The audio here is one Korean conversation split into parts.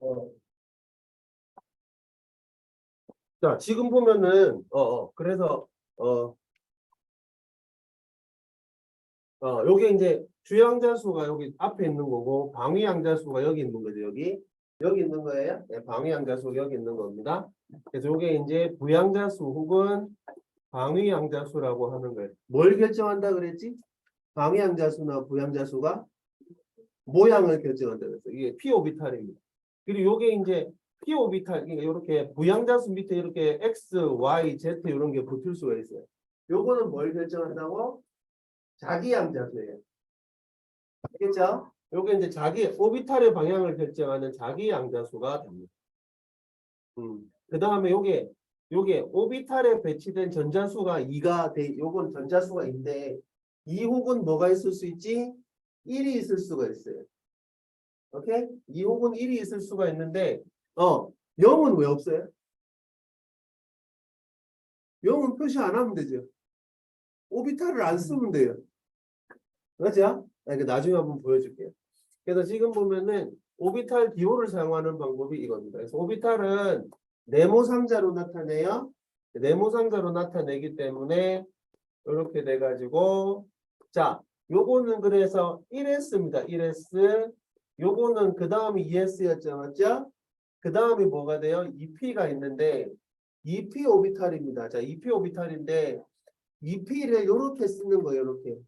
어. 자, 지금 보면은, 그래서, 요게 이제 주양자수가 여기 앞에 있는 거고, 방위양자수가 여기 있는 거죠, 여기. 여기 있는 거예요. 네, 방위양자수가 여기 있는 겁니다. 그래서 요게 이제 부양자수 혹은 방위양자수라고 하는 거예요. 뭘 결정한다 그랬지? 방위양자수나 부양자수가 모양을 결정한다 그랬어요. 이게 p 오비탈입니다. 그리고 요게 이제 p 오비탈, 그러니까 이렇게 부양자수 밑에 이렇게 x, y, z 이런 게 붙을 수가 있어요. 요거는 뭘 결정한다고? 자기양자수예요. 알겠죠? 요게 이제 자기 오비탈의 방향을 결정하는 자기양자수가 됩니다. 그 다음에 요게 오비탈에 배치된 전자수가 2가 돼, 요건 전자수가 인데 2 혹은 뭐가 있을 수 있지? 1이 있을 수가 있어요. 오케이? 2 혹은 1이 있을 수가 있는데 0은 왜 없어요? 0은 표시 안 하면 되죠. 오비탈을 안 쓰면 돼요. 맞죠? 나중에 한번 보여줄게요. 그래서 지금 보면은 오비탈 기호를 사용하는 방법이 이겁니다. 그래서 오비탈은 네모상자로 나타내요. 네모상자로 나타내기 때문에 이렇게 돼가지고 자, 요거는 그래서 1S입니다. 1S. 요거는 그 다음이 2S였죠. 맞죠? 그 다음이 뭐가 돼요? 2P가 있는데 2P 오비탈입니다. 자, 2P 오비탈인데 2P를 요렇게 쓰는 거예요. 요렇게.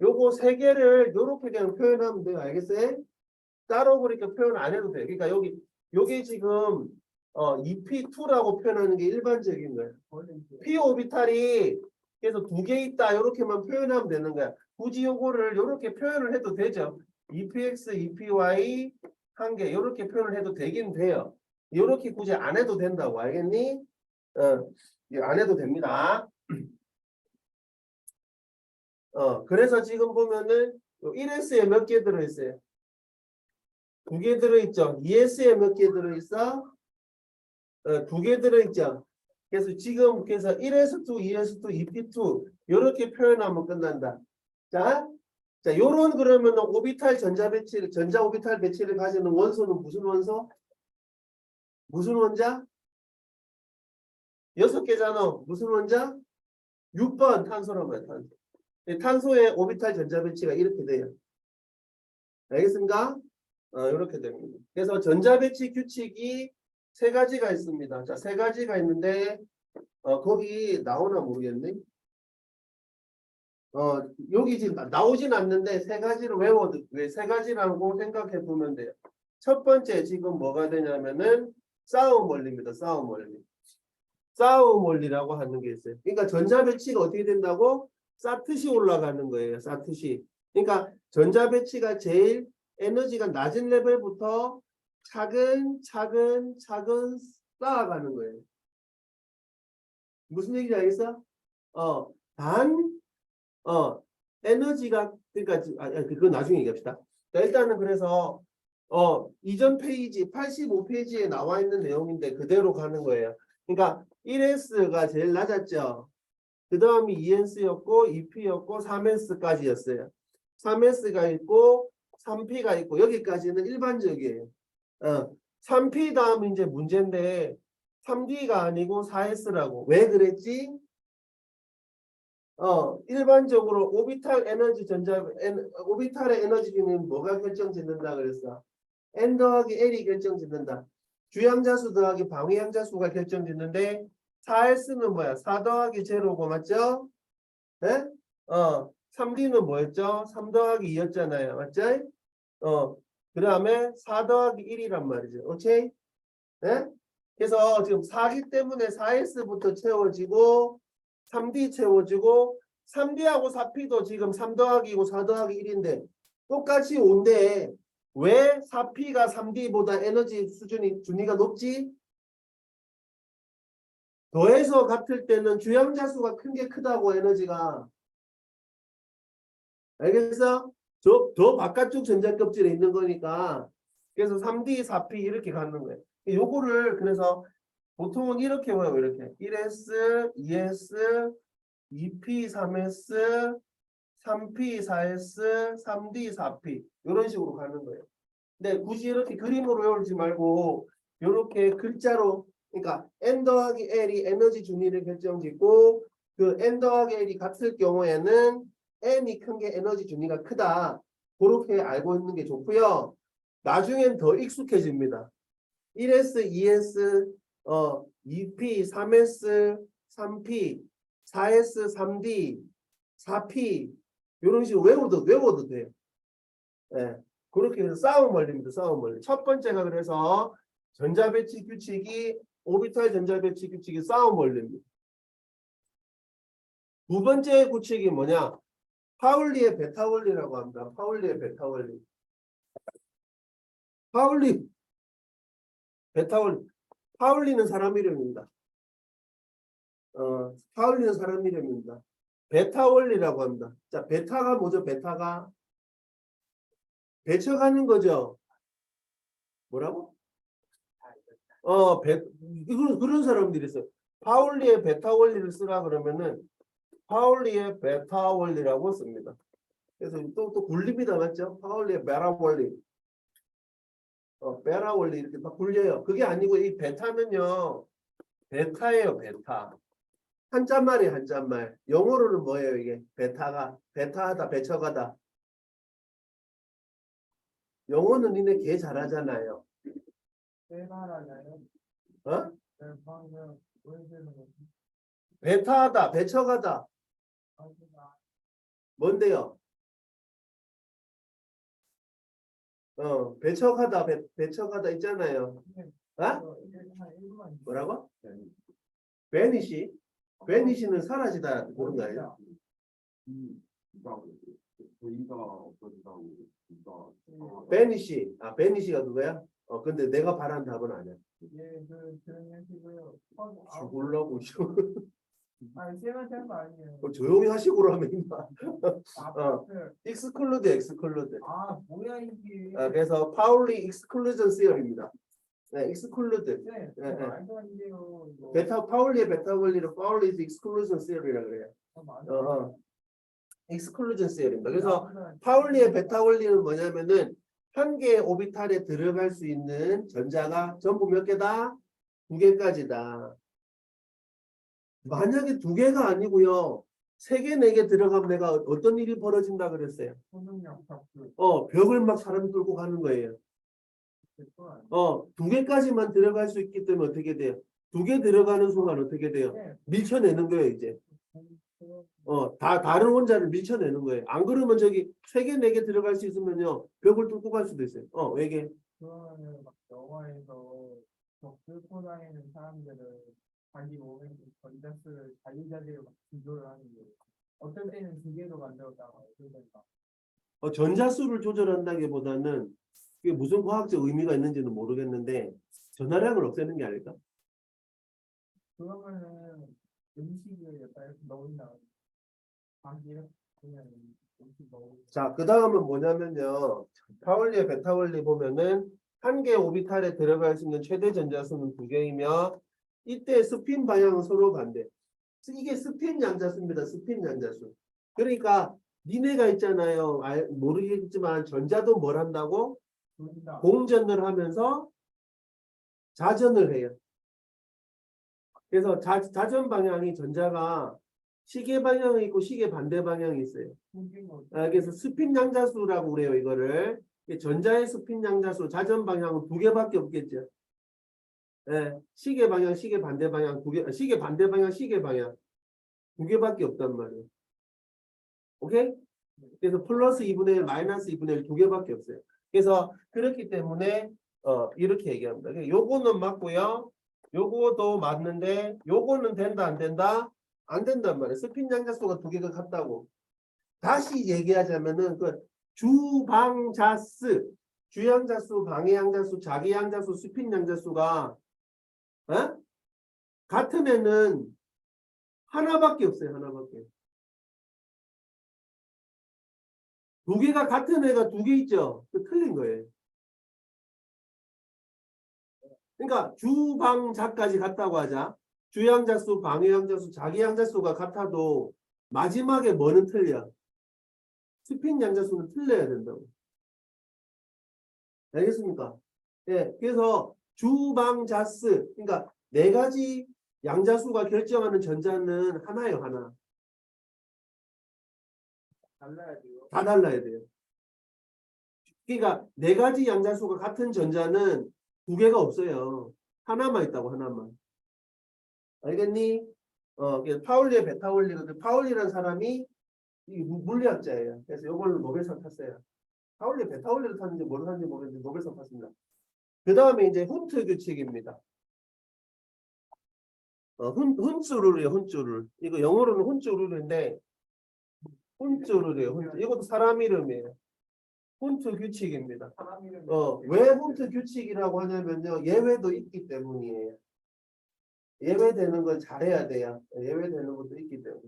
요거 세 개를 요렇게 그냥 표현하면 돼요. 알겠어요? 따로 그렇게 표현 안 해도 돼요. 그러니까 요게 지금 EP2라고 표현하는 게 일반적인 거예요. P 오비탈이 그래서 두 개 있다. 요렇게만 표현하면 되는 거야. 굳이 요거를 요렇게 표현을 해도 되죠. EPX, EPY 한 개 요렇게 표현을 해도 되긴 돼요. 요렇게 굳이 안 해도 된다고. 알겠니? 안 해도 됩니다. 그래서 지금 보면은 1S에 몇 개 들어있어요? 2개 들어있죠. 2S에 몇 개 들어있어? 2개 들어있죠. 그래서 지금 그래서 1S2, 2S2, EP2 이렇게 표현하면 끝난다. 자, 요런 그러면 오비탈 전자 배치를 전자 오비탈 배치를 가지는 원소는 무슨 원소? 무슨 원자? 6개잖아. 무슨 원자? 6번 탄소라고요. 탄소. 탄소의 오비탈 전자 배치가 이렇게 돼요. 알겠습니까? 이렇게 됩니다. 그래서 전자 배치 규칙이 세 가지가 있습니다. 자, 세 가지가 있는데 거기 나오나 모르겠네. 여기 지금 나오진 않는데 세 가지를 왜 세 가지라고 생각해 보면 돼요. 첫 번째 지금 뭐가 되냐면은 싸움 원리입니다. 싸움 원리. 싸움 원리라고 하는 게 있어요. 그러니까 전자 배치가 어떻게 된다고? 쌓듯이 올라가는 거예요. 쌓듯이. 그러니까 전자 배치가 제일 에너지가 낮은 레벨부터 차근차근 쌓아가는 거예요. 무슨 얘기인지 알겠어? 단 에너지가 그러니까 그건 나중에 얘기합시다. 자, 일단은 그래서 이전 페이지 85페이지에 나와 있는 내용인데 그대로 가는 거예요. 그러니까 1S가 제일 낮았죠. 그 다음이 2S였고 2P였고 3S까지였어요. 3S가 있고 3P가 있고 여기까지는 일반적이에요. 3P 다음 이제 문제인데 3D가 아니고 4S라고. 왜 그랬지? 일반적으로 오비탈의 에너지 균은 뭐가 결정짓는다 그랬어? N 더하기 L이 결정짓는다. 주양자수 더하기 방위양자수가 결정짓는데 4S는 뭐야? 4 더하기 제로고 맞죠? 네? 3D는 뭐였죠? 3 더하기 2였잖아요. 맞죠? 그 다음에 4 더하기 1이란 말이죠. 오케이? 네? 그래서 지금 4기 때문에 4S부터 채워지고 3D 채워지고 3D하고 4P도 지금 3 더하기고 4 더하기 1인데 똑같이 5인데 왜 4P가 3D보다 에너지 수준이 준위가 높지? 더해서 같을 때는 주양자수가 큰 게 크다고 에너지가. 알겠어? 더 바깥쪽 전자껍질에 있는 거니까 그래서 3D, 4P 이렇게 가는 거예요. 요거를 그래서 보통은 이렇게 보여요. 이렇게 1S, 2S, 2P, 3S, 3P, 4S, 3D, 4P 이런 식으로 가는 거예요. 근데 굳이 이렇게 그림으로 외우지 말고 이렇게 글자로 그러니까 n 더하기 l이 에너지 준위를 결정짓고 그 n 더하기 l이 같을 경우에는 n이 큰 게 에너지 준위가 크다. 그렇게 알고 있는 게 좋고요. 나중엔 더 익숙해집니다. 1S, 2S, 2P, 3S, 3P, 4S, 3D, 4P 이런 식으로 외워도 돼요. 예. 그렇게 해서 싸움 원리입니다. 싸움 원리. 첫 번째가 그래서 전자배치 규칙이 오비탈 전자배치 규칙이 싸움 원리입니다. 두 번째 규칙이 뭐냐? 파울리의 베타 원리라고 합니다. 파울리의 베타 원리. 파울리 베타 원리. 파울리는 사람 이름입니다. 파울리는 사람 이름입니다. 베타 원리라고 합니다. 자, 베타가 뭐죠? 베타가 배쳐가는 거죠. 뭐라고? 그런 사람들이 있어요. 파울리의 베타 원리를 쓰라 그러면은 파울리의 베타 원리라고 씁니다. 그래서 또 굴립니다. 맞죠? 파울리의 베타 원리. 베타 원리 이렇게 막 굴려요. 그게 아니고 이 베타는요. 베타예요. 베타. 한자말이에요. 한자말. 영어로는 뭐예요? 이게 베타가. 베타하다. 배쳐가다. 영어는 니네 개 잘하잖아요. 대단하잖아요. 어? 방금 보여주는 거. 베타하다. 배쳐가다. 뭔데요? 배척하다, 배척하다 있잖아요. 어? 뭐라고? 베니시? 베니시는 사라지다 그런 거 아니야? 베니시. 베니시가 그거야? 근데 내가 바란 답은 아니야. 예, 그런 연식을 죽으려고. 아니, 쌤한테 한 거 아니에요. 조용히 하시고로 하면 임마. 아파트. 익스클루드, 익스클루드. 뭐야 이게. 그래서 파울리 익스클루전 시어리입니다. 네, 익스클루드. 네, 네. 말도 안 돼요. 이거. 파울리의 베타 원리를 파울리 익스클루전 시어리라 그래요. 맞아. 익스클루전 시어리입니다. 그래서 파울리의 베타 원리는 뭐냐면은 한 개의 오비탈에 들어갈 수 있는 전자가 전부 몇 개다? 2개까지다. 만약에 2개가 아니고요. 3개, 4개 들어가면 내가 어떤 일이 벌어진다 그랬어요? 벽을 막 사람이 뚫고 가는 거예요. 2개까지만 들어갈 수 있기 때문에 어떻게 돼요? 2개 들어가는 순간 어떻게 돼요? 밀쳐내는 거예요, 이제. 다른 원자를 밀쳐내는 거예요. 안 그러면 저기 3개, 4개 들어갈 수 있으면요. 벽을 뚫고 갈 수도 있어요. 왜게? 그러면은 막 영화에서 뚫고 다니는 사람들은 자기 몸에 전자수를 자기자기로 막 조절을 하는 거예요. 어떨 때는 2개로 만들었다가 어떨 때는 전자수를 조절한다기보다는 그게 무슨 과학적 의미가 있는지는 모르겠는데 전하량을 없애는 게 아닐까? 그러면은 음식을 약간 이렇게 넣는다. 이렇게 그냥 음식 넣고. 자, 그 다음은 뭐냐면요. 파울리의 베타 원리 보면은 한 개의 오비탈에 들어갈 수 있는 최대 전자수는 2개이며 이때 스핀 방향은 서로 반대. 이게 스핀 양자수입니다. 스핀 양자수. 그러니까 니네가 있잖아요. 모르겠지만 전자도 뭘 한다고? 공전을 하면서 자전을 해요. 그래서 자전 방향이 전자가 시계 방향이 있고 시계 반대 방향이 있어요. 그래서 스핀 양자수라고 그래요. 이거를. 전자의 스핀 양자수 자전 방향은 2개밖에 없겠죠. 네, 시계 방향, 시계 반대 방향 2개, 시계 반대 방향, 시계 방향 2개밖에 없단 말이에요. 오케이? 그래서 플러스 2분의 1, 마이너스 2분의 1 2개밖에 없어요. 그래서 그렇기 때문에 이렇게 얘기합니다. 요거는 맞고요. 요거도 맞는데 요거는 된다 안 된다? 안 된단 말이에요. 스핀 양자수가 2개가 같다고. 다시 얘기하자면은 그 주방자수, 주양자수, 방해양자수, 자기양자수, 스핀 양자수가 같은 애는 하나밖에 없어요. 하나밖에. 2개가 같은 애가 2개 있죠. 그 틀린 거예요. 그러니까 주방자까지 같다고 하자. 주양자수, 방해양자수, 자기양자수가 같아도 마지막에 뭐는 틀려? 스핀 양자수는 틀려야 된다고. 알겠습니까? 예, 그래서 주방자스, 그러니까 네 가지 양자수가 결정하는 전자는 하나예요, 하나. 달라야 돼요. 다 달라야 돼요. 그러니까 네 가지 양자수가 같은 전자는 두 개가 없어요. 하나만 있다고, 하나만. 알겠니? 파울리의 베타올리거든. 파울리라는 사람이 이 물리학자예요. 그래서 이걸로 노벨상 탔어요. 파울리 베타올리를 탔는지 뭘 탔는지 모르겠는데 노벨상 탔습니다. 그 다음에 이제 훈트 규칙입니다. 훈츠룰이에요, 훈츠룰. 이거 영어로는 훈츠룰인데, 훈츠룰이에요, 훈츠. 이것도 사람 이름이에요. 훈트 규칙입니다. 사람 이름이 왜 훈트 규칙이라고 하냐면요, 예외도 있기 때문이에요. 예외되는 걸 잘해야 돼요. 예외되는 것도 있기 때문에.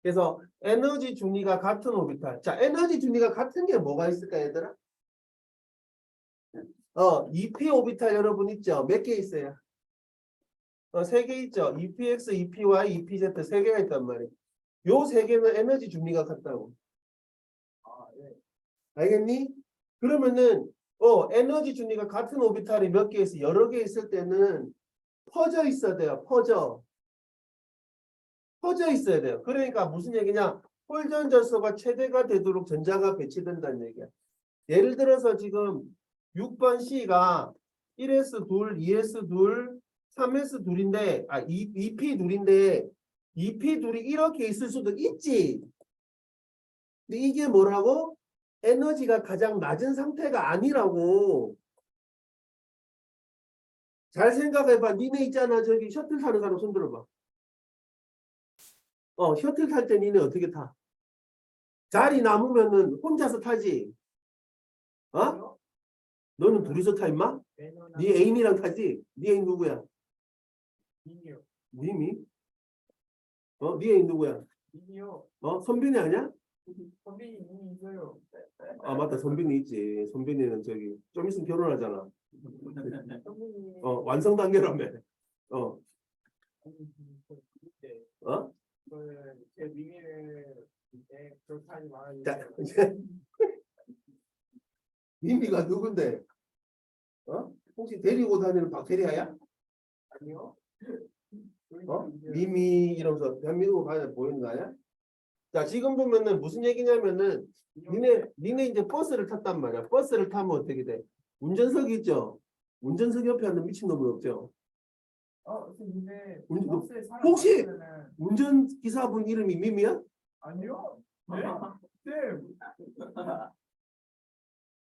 그래서 에너지 준위가 같은 오비탈. 자, 에너지 준위가 같은 게 뭐가 있을까, 얘들아? EP 오비탈 여러분 있죠? 몇 개 있어요? 세 개 있죠? EPX, EPY, EPZ 세 개가 있단 말이에요. 요 세 개는 에너지 준위가 같다고. 아, 예. 알겠니? 그러면은 에너지 준위가 같은 오비탈이 몇 개 있어? 여러 개 있을 때는 퍼져 있어야 돼요. 퍼져 있어야 돼요. 그러니까 무슨 얘기냐? 홀전자수가 최대가 되도록 전자가 배치된다는 얘기야. 예를 들어서 지금 6번 C가 1S 둘, 2S 둘, 3S 둘인데 2P 둘인데 2P 둘이 이렇게 있을 수도 있지. 근데 이게 뭐라고? 에너지가 가장 낮은 상태가 아니라고. 잘 생각해봐. 니네 있잖아. 저기 셔틀 타는 사람 손 들어봐. 셔틀 탈 때 니네 어떻게 타? 자리 남으면은 혼자서 타지. 어? 너는 둘이서 타 임마? 매너나 네 애인이랑 타지? 네 애인 누구야? 민이요. 님이? 네 애인 누구야? 민이요. 선빈이 아니야? 선배님 이미 있어요. 아 맞다, 선빈이 있지. 선빈이는 저기 좀 있으면 결혼하잖아. 선배님. 완성 단계라며. 네. 제 미래를 이제 그렇게 하지 말아요. 자, 이제 님이가 누군데? 혹시 데리고 다니는 박테리아야? 아니요. 미미 이러면서 대한민국 가야 보이는 거 아니야? 자, 지금 보면은 무슨 얘기냐면은 니네 이제 버스를 탔단 말이야. 버스를 타면 어떻게 돼? 운전석이 있죠? 운전석 옆에 앉는 미친놈은 없죠? 근데 운- 버스에 사람 혹시- 많으면은 운전기사분 이름이 미미야? 아니요? 네? 쌤.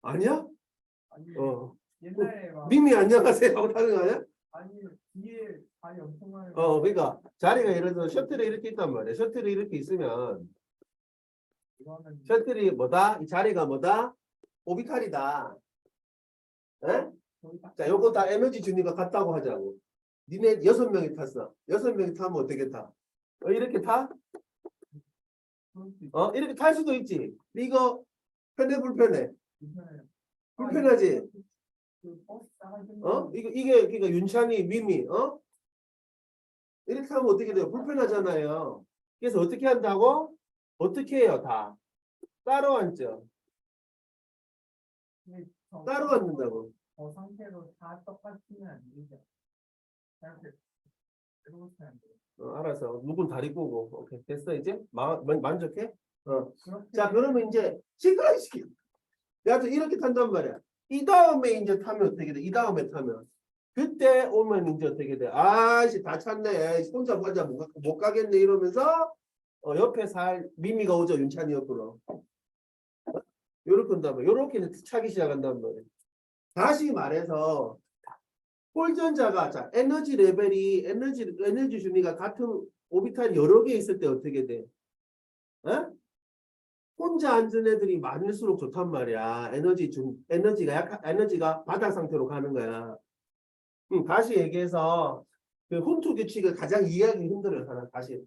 아니야? 아니 어. 옛날에 막 미미 안녕하세요 하고 타는 거 아니야? 아니 뒤에 발이 엄청 많아요. 그러니까 자리가 예를 들어 셔틀에 이렇게 있단 말이야. 셔틀이 이렇게 있으면 이거는 셔틀이 뭐다? 이 자리가 뭐다? 오비탈이다. 에? 거의 딱 자, 요거 다 에너지 준위가 같다고 하자고. 니네 6명이 탔어. 6명이 타면 어떻게 타? 이렇게 타? 그럴 수 있어요. 이렇게 탈 수도 있지. 근데 이거 편해 불편해? 괜찮아요. 불편하지? 그 버스 싸가지고 이게 그러니까 윤찬이, 미미, 이렇게 하면 어떻게 돼요? 불편하잖아요. 그래서 어떻게 한다고? 어떻게 해요, 다? 따로 앉죠. 근데 따로 앉는다고. 저 상태로 다 똑같지는 안 되죠. 이렇게 해보시면 안 돼요. 알았어. 누군 다리 꼬고. 오케이. 됐어, 이제? 만족해? 그렇게 자, 그러면 이제 시끄러워, 시키. 야, 저 이렇게 탄단 말이야. 이 다음에 이제 타면 어떻게 돼? 이 다음에 타면. 그때 오면 이제 어떻게 돼? 아씨, 다 찼네. 혼자 못 가겠네. 이러면서, 옆에 미미가 오죠. 윤찬이 옆으로. 요렇게 한단 말이야. 요렇게 차기 시작한단 말이야. 다시 말해서, 홀전자가, 자, 에너지 레벨이, 에너지 준위가 같은 오비탈이 여러 개 있을 때 어떻게 돼? 혼자 앉은 애들이 많을수록 좋단 말이야. 에너지가 바닥 상태로 가는 거야. 다시 얘기해서 그 훈투 규칙을 가장 이해하기 힘들어요. 사람 다시.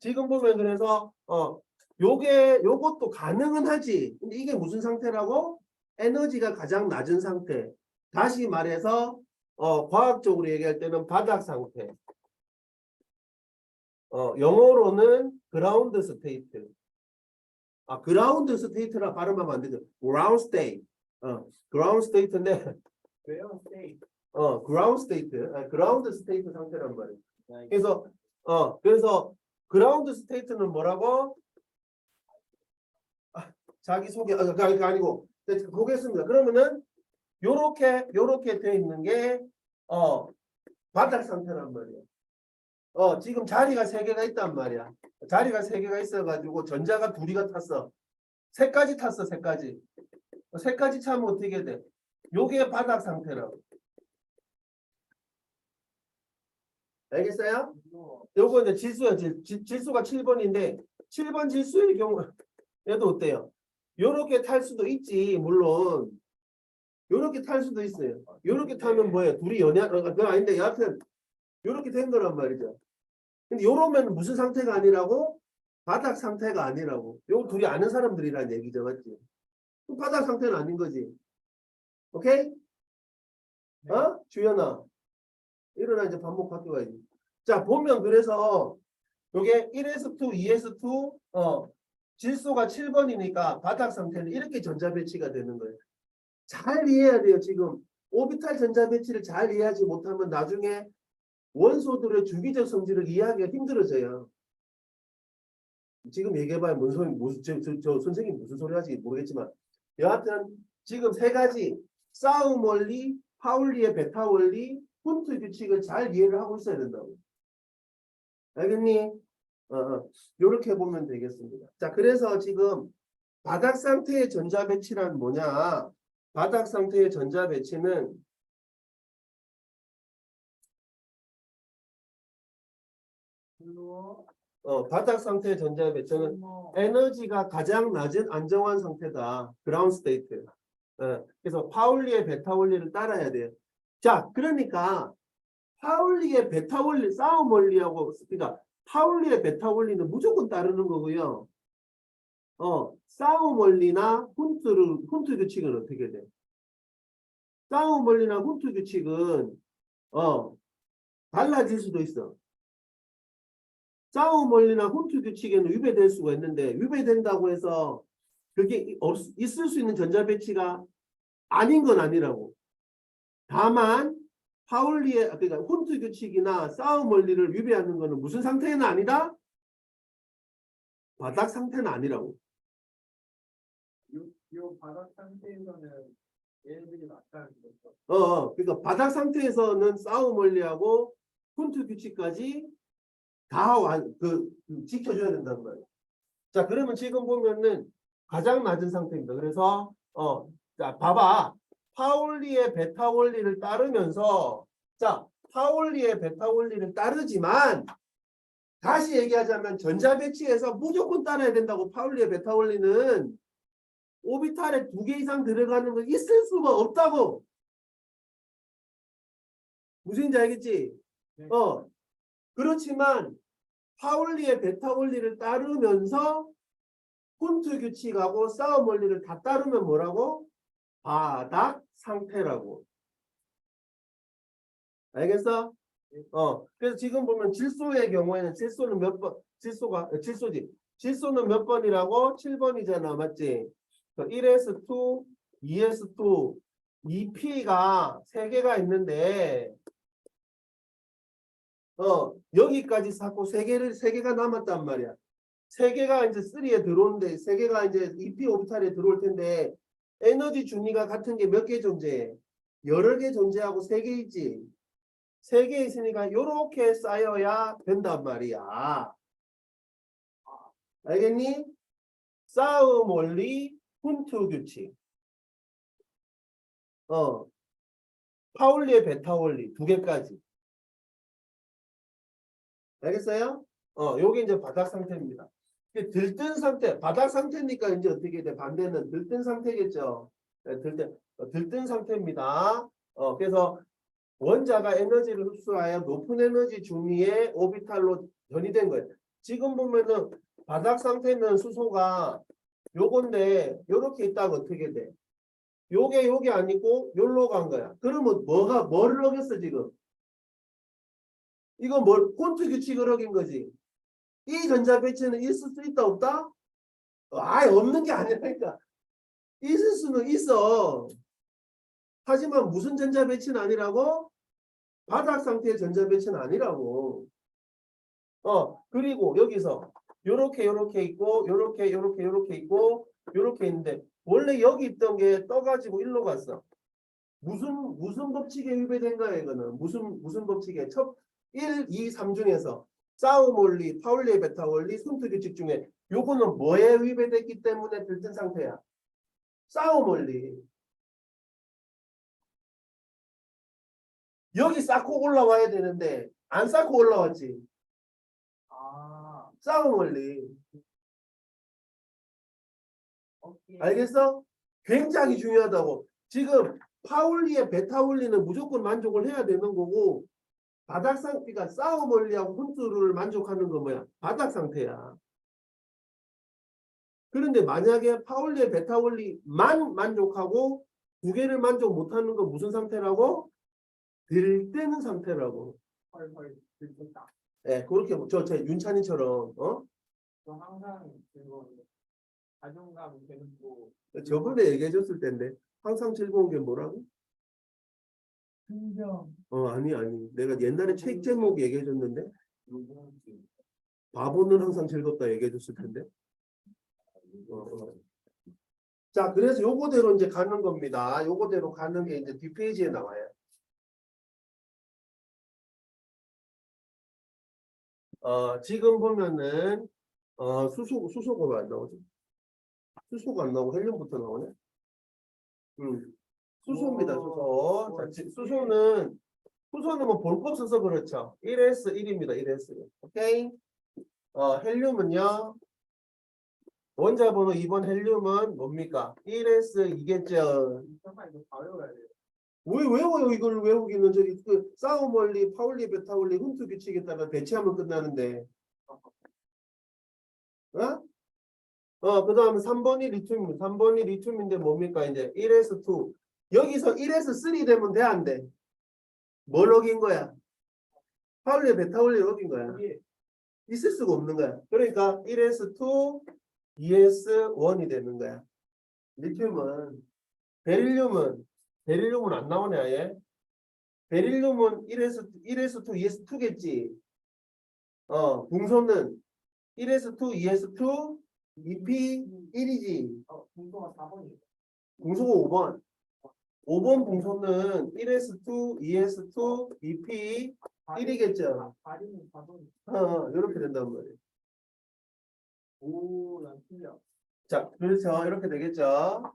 지금 보면 그래서 요것도 가능은 하지. 근데 이게 무슨 상태라고? 에너지가 가장 낮은 상태. 다시 말해서 과학적으로 얘기할 때는 바닥 상태. 영어로는 그라운드 스테이트. 그라운드 스테이트라 발음하면 안 되죠. ground state. 그라운드 스테이트인데 왜요? 스테이. 그라운드 스테이트, 그라운드 스테이트 상태란 말이에요. 그래서 그라운드 스테이트는 뭐라고? 자기 소개, 그러니까 아니고, 보겠습니다. 그러면은 요렇게 돼 있는 게 바닥 상태란 말이에요. 지금 자리가 3개가 있단 말이야. 자리가 3개가 있어가지고 전자가 둘이가 탔어. 3가지 탔어, 3가지. 3가지 차면 어떻게 돼? 요게 바닥 상태라고. 알겠어요? 요거 이제 질수야. 질수가 7번인데 7번 질수의 경우 얘도 어때요? 요렇게 탈 수도 있지. 물론 요렇게 탈 수도 있어요. 요렇게 타면 뭐예요? 둘이 그건 아닌데 여하튼 요렇게 된 거란 말이죠. 근데 요러면 무슨 상태가 아니라고? 바닥 상태가 아니라고. 요 둘이 아는 사람들이란 얘기죠. 맞지? 그럼 바닥 상태는 아닌 거지. 오케이? 주연아. 일어나 이제 밥 먹고 학교 가야지. 자, 보면 그래서 요게 1S2, 2S2, 질소가 7번이니까 바닥 상태는 이렇게 전자 배치가 되는 거예요. 잘 이해해야 돼요. 지금 오비탈 전자 배치를 잘 이해하지 못하면 나중에 원소들의 주기적 성질을 이해하기가 힘들어져요. 지금 얘기해봐야 뭔 소리, 저 선생님 무슨 소리 하지 모르겠지만 여하튼 지금 3가지 싸움 원리, 파울리의 베타 원리, 훈트 규칙을 잘 이해를 하고 있어야 된다고. 알겠니? 요렇게 보면 되겠습니다. 자, 그래서 지금 바닥 상태의 전자 배치란 뭐냐? 바닥 상태의 전자 배치는 바닥 상태의 전자 배치는 에너지가 가장 낮은 안정환 상태다. 그라운드 스테이트. 그래서 파울리의 베타 원리를 따라야 돼요. 자, 그러니까 파울리의 베타 원리, 싸움 원리하고 그러니까 파울리의 베타 원리는 무조건 따르는 거고요. 싸움 원리나 훈트 규칙은 어떻게 돼? 싸움 원리나 훈트 규칙은 달라질 수도 있어. 싸움 원리나 훈트 규칙에는 위배될 수가 있는데 위배된다고 해서 그게 있을 수 있는 전자 배치가 아닌 건 아니라고. 다만 파울리의 그러니까 훈트 규칙이나 싸움 원리를 위배하는 것은 무슨 상태는 아니다? 바닥 상태는 아니라고. 요 바닥 상태에서는 얘네들이 맞다는 거죠. 그러니까 바닥 상태에서는 싸움 원리하고 훈트 규칙까지 다 지켜줘야 된다는 거예요. 자, 그러면 지금 보면은 가장 낮은 상태입니다. 그래서 자, 봐봐. 파울리의 베타 원리를 따르면서 자, 파울리의 베타 원리를 따르지만 다시 얘기하자면 전자 배치에서 무조건 따라야 된다고. 파울리의 베타 원리는 오비탈에 2개 이상 들어가는 건 있을 수가 없다고. 무슨지 알겠지? 네. 그렇지만 파울리의 베타 원리를 따르면서 훈트 규칙하고 싸움 원리를 다 따르면 뭐라고? 바닥 상태라고. 알겠어? 그래서 지금 보면 질소의 경우에는 질소는 몇 번? 질소지. 질소는 몇 번이라고? 7번이잖아. 맞지? 1s2, 2s2, 2p가 3개가 있는데 여기까지 쌓고 3개가 남았단 말이야. 3개가 이제 3에 들어오는데 3개가 이제 2p 오비탈에 들어올 텐데 에너지 준위가 같은 게 몇 개 존재해? 여러 개 존재하고 3개 있지. 3개 있으니까 이렇게 쌓여야 된단 말이야. 알겠니? 싸움 원리, 훈트 규칙. 파울리의 베타 원리 2개까지. 알겠어요? 요게 이제 바닥 상태입니다. 들뜬 상태, 바닥 상태니까 이제 어떻게 돼? 반대는 들뜬 상태겠죠. 들뜬 상태입니다. 그래서 원자가 에너지를 흡수하여 높은 에너지 중위의 오비탈로 전이된 거예요. 지금 보면은 바닥 상태는 수소가 요건데 요렇게 있다가 어떻게 돼? 요게 아니고 요로 간 거야. 그러면 뭐를 어겼어 지금? 이건 콘트 규칙을 어긴 거지. 이 전자 배치는 있을 수 있다 없다? 아예 없는 게 아니라니까. 있을 수는 있어. 하지만 무슨 전자 배치는 아니라고? 바닥 상태의 전자 배치는 아니라고. 그리고 여기서 요렇게 있고 요렇게 있고 요렇게 있는데 원래 여기 있던 게 떠가지고 일로 갔어. 무슨 법칙에 위배된가요, 이거는? 무슨 법칙에? 1, 2, 3 중에서 싸움 원리, 파울리의 베타 원리, 손트 규칙 중에 요거는 뭐에 위배됐기 때문에 들뜬 상태야? 싸움 원리. 여기 쌓고 올라와야 되는데 안 쌓고 올라왔지. 아, 싸움 원리. 오케이. 알겠어? 굉장히 중요하다고. 지금 파울리의 베타 원리는 무조건 만족을 해야 되는 거고 바닥 상태가 싸움 원리하고 훈트를 만족하는 건 뭐야? 바닥 상태야. 그런데 만약에 파울리의 베타 원리만 만족하고 두 개를 만족 못하는 건 무슨 상태라고? 들뜨는 상태라고. 헐, 들켰다. 예, 그렇게 제 윤찬이처럼 저 항상 즐거운데 자존감이 되고 저번에 얘기해 줬을 텐데 항상 즐거운 게 뭐라고? 긍정. 아니. 내가 옛날에 책 제목 얘기해 줬는데 바보는 항상 즐겁다 얘기해 줬을 텐데. 자, 그래서 요거대로 이제 가는 겁니다. 요거대로 가는 게 이제 뒷페이지에 나와요. 지금 보면은 수소가 왜 안 나오지? 수소가 안 나오고 헬륨부터 나오네. 수소입니다. 수소. 자, 수소는 뭐 볼 거 없어서 그렇죠. 1s 1입니다. 1s. 오케이. 헬륨은요. 원자 번호 2번 헬륨은 뭡니까? 1s 2겠죠. 정말 이거 다 외워야 돼요. 왜 외워요? 이걸 외우기는 저기 그 싸움 원리, 파울리, 베타 원리, 훈트 규칙에 따라 배치하면 끝나는데. 그 다음에 3번이 리튬입니다. 3번이 리튬인데 뭡니까? 이제 1s2. 여기서 1s3 되면 돼, 안 돼? 뭘 어긴 거야? 파울리, 베타 원리 어긴 거야. 이게 있을 수가 없는 거야. 그러니까 1s2, 2s1이 되는 거야. 리튬은, 베릴륨은 안 나오네, 아예. 베릴륨은 1s2, 2s2겠지. 궁소는 1s2, 2s2, 2p1이지. 분소가 4번이에요. 궁소가 5번. 5번 궁소는 1s2, 2s2, 2p1이겠죠. 발음이 4번이. 이렇게 된단 말이에요. 오, 난 틀려. 자, 그렇죠. 이렇게 되겠죠.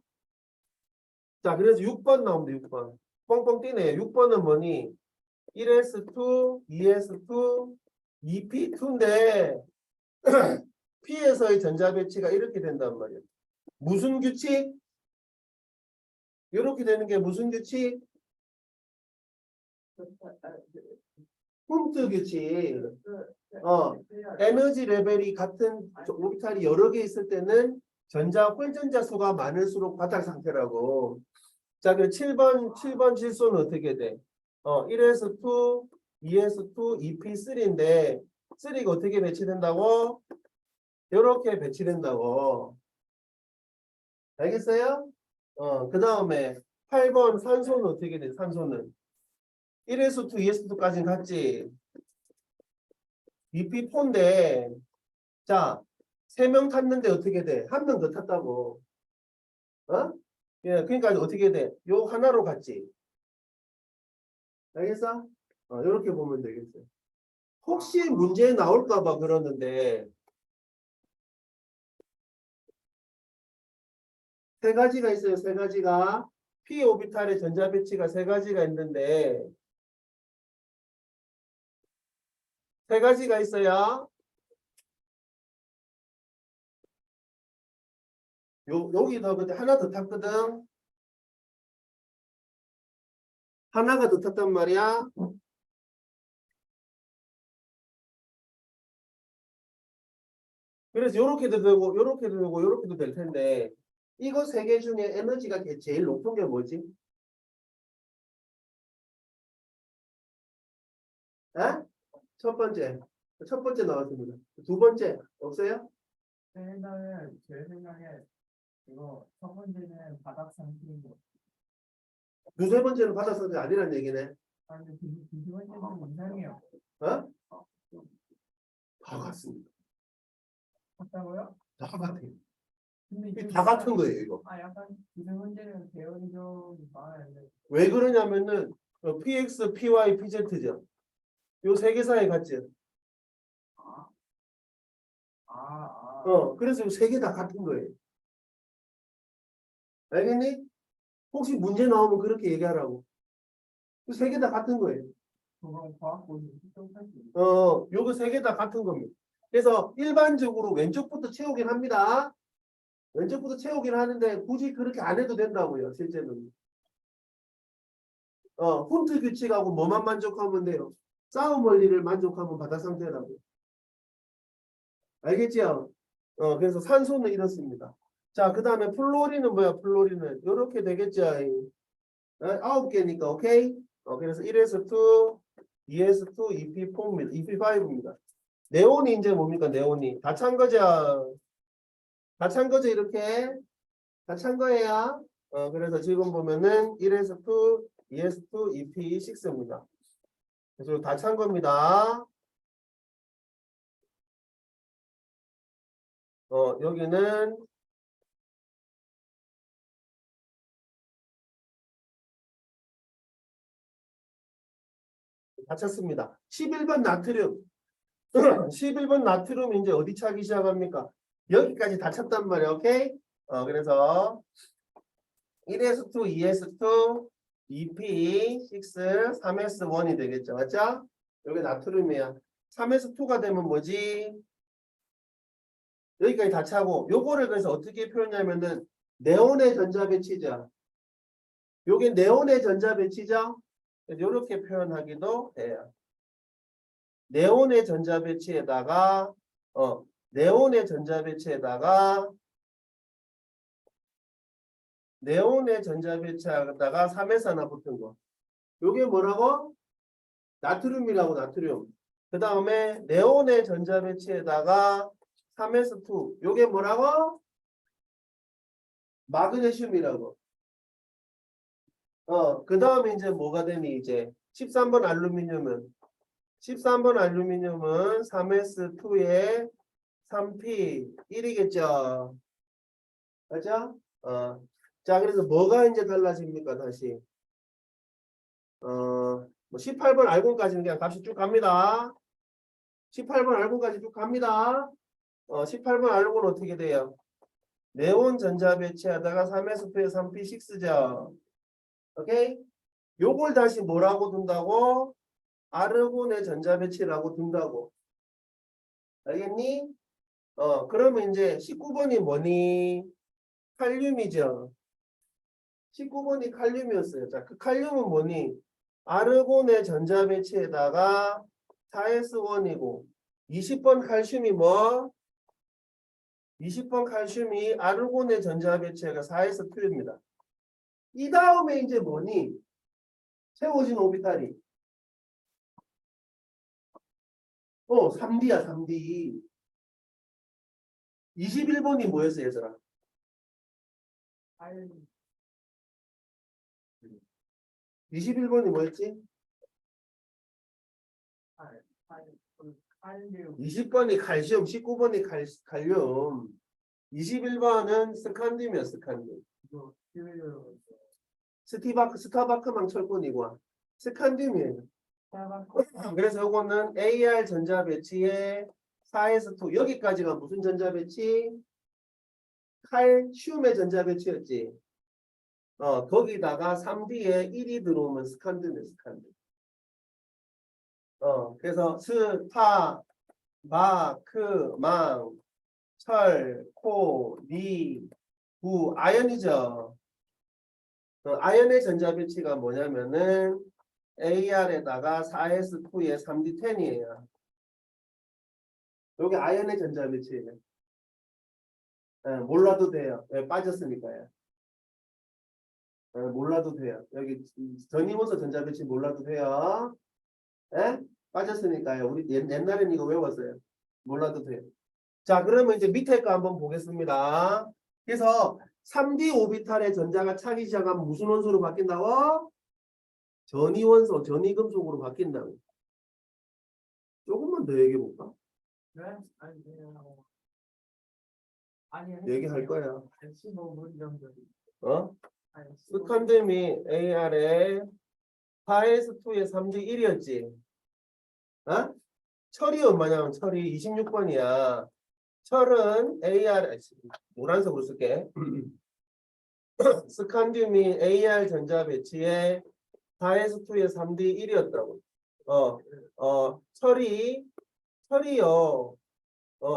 자, 그래서 6번 나옵니다. 6번. 뻥뻥 뛰네. 6번은 뭐니? 1s2, 2s2, 2p2인데 P에서의 전자 배치가 이렇게 된단 말이에요. 무슨 규칙? 이렇게 되는 게 무슨 규칙? 훈트 규칙. 에너지 레벨이 같은 오비탈이 여러 개 있을 때는 홀전자 수가 많을수록 바닥 상태라고. 자, 그럼 7번 질소는 어떻게 돼? 1s2, 2s2, 2p3인데 3가 어떻게 배치된다고? 이렇게 배치된다고. 알겠어요? 그 다음에 8번 산소는 어떻게 돼? 산소는 1s2, 2s2까지는 같지. 2p4인데 자, 3명 탔는데 어떻게 돼? 한 명 더 탔다고. 예, 그러니까 어떻게 돼? 요 하나로 갔지. 알겠어? 이렇게 보면 되겠어요. 혹시 문제 나올까 봐 그러는데 세 가지가 있어요. 세 가지가. p 오비탈의 전자 배치가 세 가지가 있는데 세 가지가 있어요. 여기 더 근데 하나 더 탔거든. 하나가 더 탔단 말이야. 그래서 요렇게도 되고 요렇게도 되고 요렇게도 될 텐데 이거 세 개 중에 에너지가 제일 높은 게 뭐지? 에? 첫 번째 나왔습니다. 두 번째 없어요? 일단은 제 생각에 이거 첫 번째는 바닥 상태인 거. 두세 번째는 바닥 상태 아니란 얘기네. 아, 근데 두 번째는 좀 이상해요. 어? 다 같습니다. 같다고요? 다 같아요. 근데 이게 지금 다 같은 거예요, 이거. 아, 약간 두세 번째는 배열이 좀 많아요. 왜 그러냐면은 PX, PY, PZ죠. 요 세 개 사이 같죠. 그래서 요 세 개 다 같은 거예요. 알겠니? 혹시 문제 나오면 그렇게 얘기하라고. 세 개 다 같은 거예요. 그건 과학 고시 특정할 수 있어요. 요거 세 개 다 같은 겁니다. 그래서 일반적으로 왼쪽부터 채우긴 합니다. 왼쪽부터 채우긴 하는데 굳이 그렇게 안 해도 된다고요, 실제는. 훈트 규칙하고 뭐만 만족하면 돼요? 싸움 원리를 만족하면 바닥 상태라고. 알겠지요? 그래서 산소는 이렇습니다. 자, 그 다음에 플로리는 뭐야, 플로리는? 요렇게 되겠죠? 9개니까, 오케이? 그래서 1s2, 2s2, EP4입니다. EP5입니다. 네온이 이제 뭡니까, 네온이? 다 찬 거죠? 다 찬 거죠, 이렇게? 다 찬 거예요. 그래서 지금 보면은 1s2, 2s2, EP6입니다. 그래서 다 찬 겁니다. 여기는 다 찼습니다. 11번 나트륨. 11번 나트륨 이제 어디 차기 시작합니까? 여기까지 다 찼단 말이야. 오케이? 그래서 1s2, 2s2, EP6, 3s1이 되겠죠. 맞죠? 여기 나트륨이야. 3s2가 되면 뭐지? 여기까지 다 차고 요거를 그래서 어떻게 표현하냐면은 네온의 전자 배치죠. 요게 네온의 전자 배치죠. 이렇게 표현하기도 해요. 네온의 전자 배치에다가 네온의 전자 배치에다가 3s 하나 붙은 거. 요게 뭐라고? 나트륨이라고, 나트륨. 그 다음에 네온의 전자 배치에다가 3s2. 요게 뭐라고? 마그네슘이라고. 그 다음에 이제 뭐가 되니, 이제 13번 알루미늄은 3s2에 3p1이겠죠. 맞죠? 자, 그래서 뭐가 이제 달라집니까, 다시? 뭐 18번 알고까지는 그냥 값이 쭉 갑니다. 18번 알고까지 쭉 갑니다. 18번 알고는 어떻게 돼요? 네온 전자 배치하다가 3s2에 3p6죠. 오케이? 요걸 다시 뭐라고 둔다고? 아르곤의 전자 배치라고 둔다고. 알겠니? 그러면 이제 19번이 뭐니? 칼륨이죠. 19번이 칼륨이었어요. 자, 그 칼륨은 뭐니? 아르곤의 전자 배치에다가 4s1이고 20번 칼슘이 뭐? 20번 칼슘이 아르곤의 전자 배치가 4s2입니다. 이 다음에 이제 뭐니? 세워진 오비탈이 3D야, 3D. 21번이 뭐였어, 얘들아? 알, 21번이 뭐였지? 알류, 20번이 칼슘, 19번이 칼륨, 21번은 스칸듐이야, 스칸듐. 이거 큐를 스타바크망 철분이고 스칸듐이에요. 따라가 그래서 요거는 AR 전자 배치에 4s2 여기까지가 무슨 전자 배치? 칼슘의 전자 배치였지. 거기다가 3D에 1이 들어오면 스칸듐이에요, 스칸듐. 그래서 스타바크망 철, 코, 니, 구, 아연이죠. 아연의 전자 배치가 뭐냐면은 AR에다가 4s2에 3d10이에요. 여기 아연의 전자 배치예요. 몰라도 돼요. 빠졌으니까요. 몰라도 돼요. 여기 전이모서 전자 배치 몰라도 돼요. 빠졌으니까요. 우리 옛날에는 이거 외웠어요. 몰라도 돼요. 자, 그러면 이제 밑에 거 한번 보겠습니다. 그래서 3D 오비탈의 전자가 차기 시작하면 무슨 원소로 바뀐다고? 전이원소, 전이금속으로 바뀐다고. 조금만 더 얘기해 볼까? 네? 아니, 그냥 아니 얘기할 거야. 15분 정도. 어? 아니, 15분. 스칸뎀이 AR에 4S2에 3D 1이었지. 어? 철이 얼마냐면 철이 26번이야. 철은 AR, 노란색으로 쓸게. 스칸듐이 AR 전자 배치에 4S2에 3D 1이었다고. 철이요.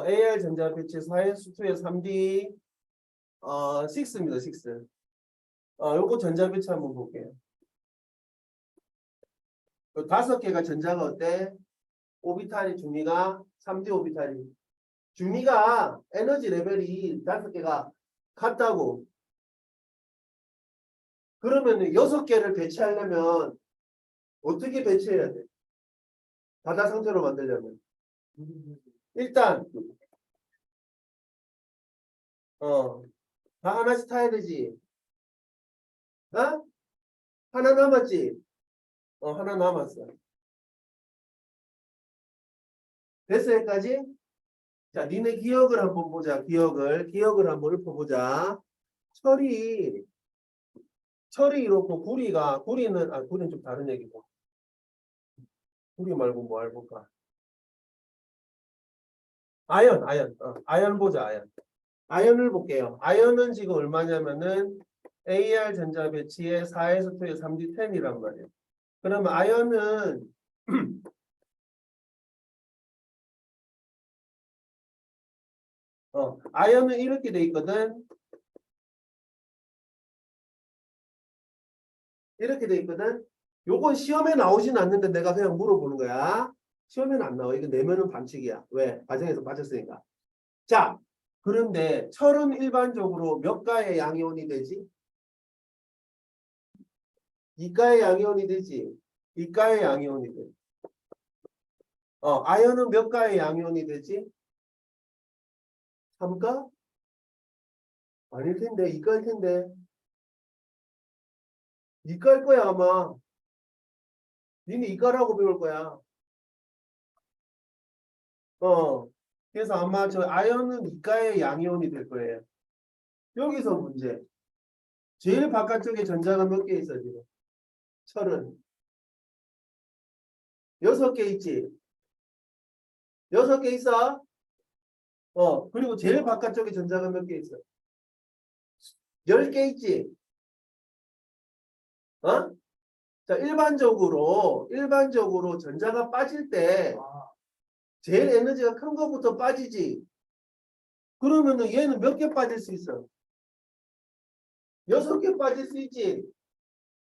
AR 전자 배치 4S2에 3D 6입니다. 6. 요거 전자 배치 한번 볼게요. 요 5개가 전자가 어때? 오비탈이 중위가 3D 오비탈이. 중위가 에너지 레벨이 5개가 같다고. 그러면 6개를 배치하려면 어떻게 배치해야 돼? 바다 상태로 만들려면. 일단 다 하나씩 타야 되지. 어? 하나 남았지? 하나 남았어. 됐어, 여기까지? 자, 니네 기억을 한번 보자. 기억을 한번 읊어보자. 철이 이렇고 구리는 좀 다른 얘기고. 구리 말고 뭐 해볼까? 아연 보자, 아연. 아연을 볼게요. 아연은 지금 얼마냐면은 AR 전자 배치에 4에서 2에 3D 10이란 말이에요. 그러면 아연은 아연은 이렇게 돼 있거든. 이렇게 돼 있거든. 요건 시험에 나오진 않는데 내가 그냥 물어보는 거야. 시험에는 안 나와. 이거 내면은 반칙이야. 왜? 과정에서 빠졌으니까. 자, 그런데 철은 일반적으로 몇 가의 양이온이 되지? 2가의 양이온이 되지. 2가의 양이온이 돼. 아연은 몇 가의 양이온이 되지? 3가? 아닐 텐데, 2가일 텐데. 2가일 거야, 아마. 니네 2가라고 배울 거야. 그래서 아마 저 아연은 2가의 양이온이 될 거예요. 여기서 문제. 제일 바깥쪽에 전자가 몇 개 있어, 지금? 철은. 6개 있지? 6개 있어? 그리고 제일 바깥쪽에 전자가 몇 개 있어? 10개 있지? 자, 일반적으로 전자가 빠질 때 제일 에너지가 큰 것부터 빠지지. 그러면은 얘는 몇 개 빠질 수 있어? 6개 빠질 수 있지?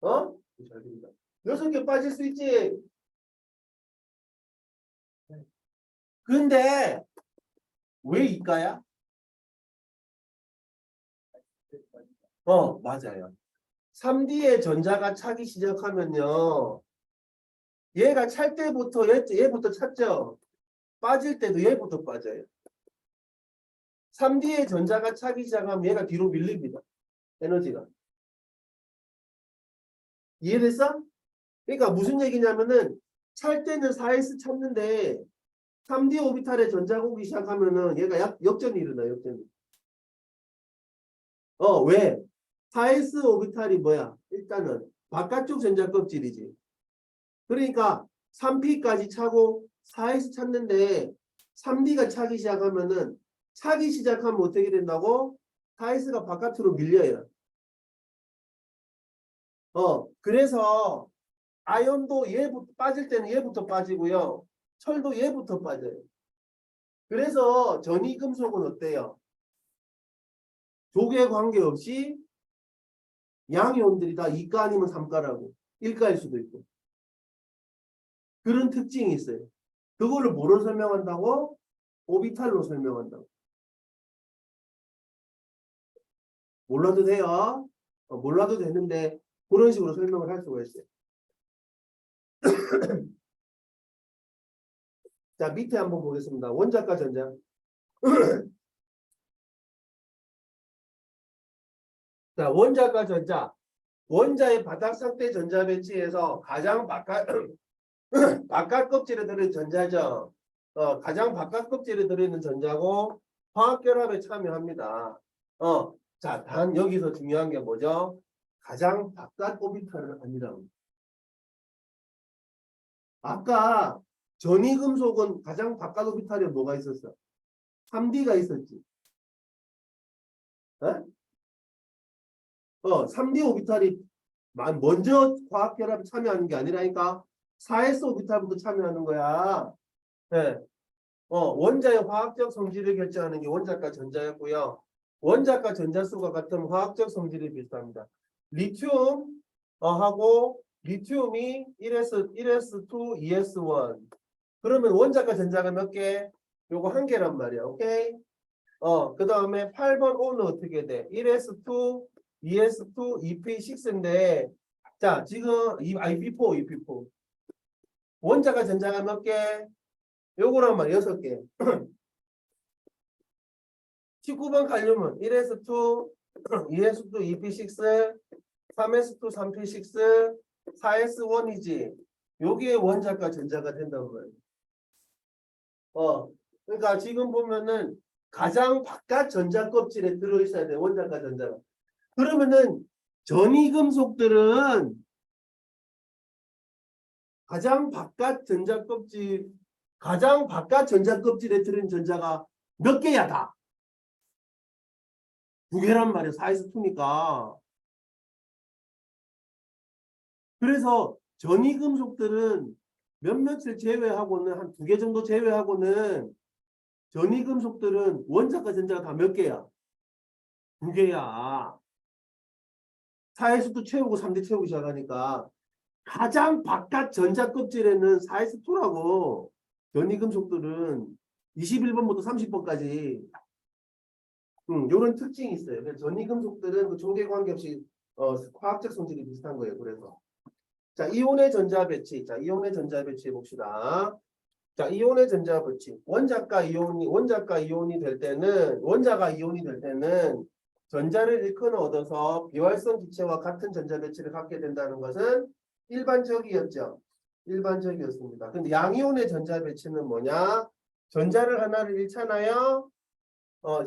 잘 됩니다. 6개 빠질 수 있지? 근데 왜 이까야? 맞아요. 3D의 전자가 차기 시작하면요. 얘가 찰 때부터 얘부터 찼죠? 빠질 때도 얘부터 빠져요. 3D의 전자가 차기 시작하면 얘가 뒤로 밀립니다. 에너지가. 이해됐어? 그러니까 무슨 얘기냐면은 찰 때는 4S 찾는데 3D 오비탈에 전자가 오기 시작하면은 얘가 역전이 일어나, 역전이. 왜? 4S 오비탈이 뭐야? 일단은 바깥쪽 전자 껍질이지. 그러니까 3P까지 차고 4S 찾는데 3D가 차기 시작하면은 차기 시작하면 어떻게 된다고? 4S가 바깥으로 밀려요. 그래서 아연도 얘부터 빠질 때는 얘부터 빠지고요. 철도 얘부터 빠져요. 그래서 전이금속은 어때요? 조개 관계없이 양이온들이 다 2가 아니면 3가라고. 1가일 수도 있고. 그런 특징이 있어요. 그거를 뭐로 설명한다고? 오비탈로 설명한다고. 몰라도 돼요. 몰라도 되는데 그런 식으로 설명을 할 수가 있어요. 자, 밑에 한번 보겠습니다. 원자과 전자. 자, 원자과 전자. 원자의 바닥 상태 전자 배치에서 가장 바깥 껍질에 들어있는 전자죠. 가장 바깥 껍질에 들어있는 전자고 화학결합에 참여합니다. 자, 단 여기서 중요한 게 뭐죠? 가장 바깥 오비탈을 아니라고. 아까 전이금속은 가장 바깥 오비탈에 뭐가 있었어? 3D가 있었지. 3D 오비탈이 먼저 화학결합에 참여하는 게 아니라니까 4s 오비탈부터 참여하는 거야. 네. 원자의 화학적 성질을 결정하는 게 원자과 전자였고요. 원자과 전자수가 같은 화학적 성질이 비슷합니다. 리튬 하고 리튬이 1s2, 2s1. 그러면 원자과 전자가 몇 개? 요거 한 개란 말이야. 오케이? 그 다음에 8번 O는 어떻게 돼? 1s2, 2s2, 2p6인데 자, 지금 EP4, EP4. 원자과 전자가 몇 개? 요거란 말이야. 6개. 19번 칼륨은 1s2, 2s2, 2p6, 3s2, 3p6, 4s1이지. 여기에 원자과 전자가 된단 말이야. 그러니까 지금 보면은 가장 바깥 전자 껍질에 들어있어야 돼. 원자과 전자가. 그러면은 전이금속들은 가장 바깥 전자 껍질에 들은 전자가 몇 개야 다? 2개란 말이야. 4s2니까. 그래서 전이금속들은 몇몇을 제외하고는 한 2개 정도 제외하고는 전이금속들은 원자과 전자가 다 몇 개야? 2개야. 4s2 채우고 3d 채우기 시작하니까 가장 바깥 전자 껍질에는 4s2라고 전이금속들은 21번부터 30번까지 요런 특징이 있어요. 그래서 전이금속들은 그 종계 관계없이 화학적 성질이 비슷한 거예요. 그래서 자, 이온의 전자 배치. 자, 이온의 전자 배치 봅시다. 자, 이온의 전자 배치. 원자가 이온이 될 때는 전자를 일컬어 얻어서 비활성 기체와 같은 전자 배치를 갖게 된다는 것은 일반적이었죠. 일반적이었습니다. 근데 양이온의 전자 배치는 뭐냐? 전자를 하나를 잃잖아요.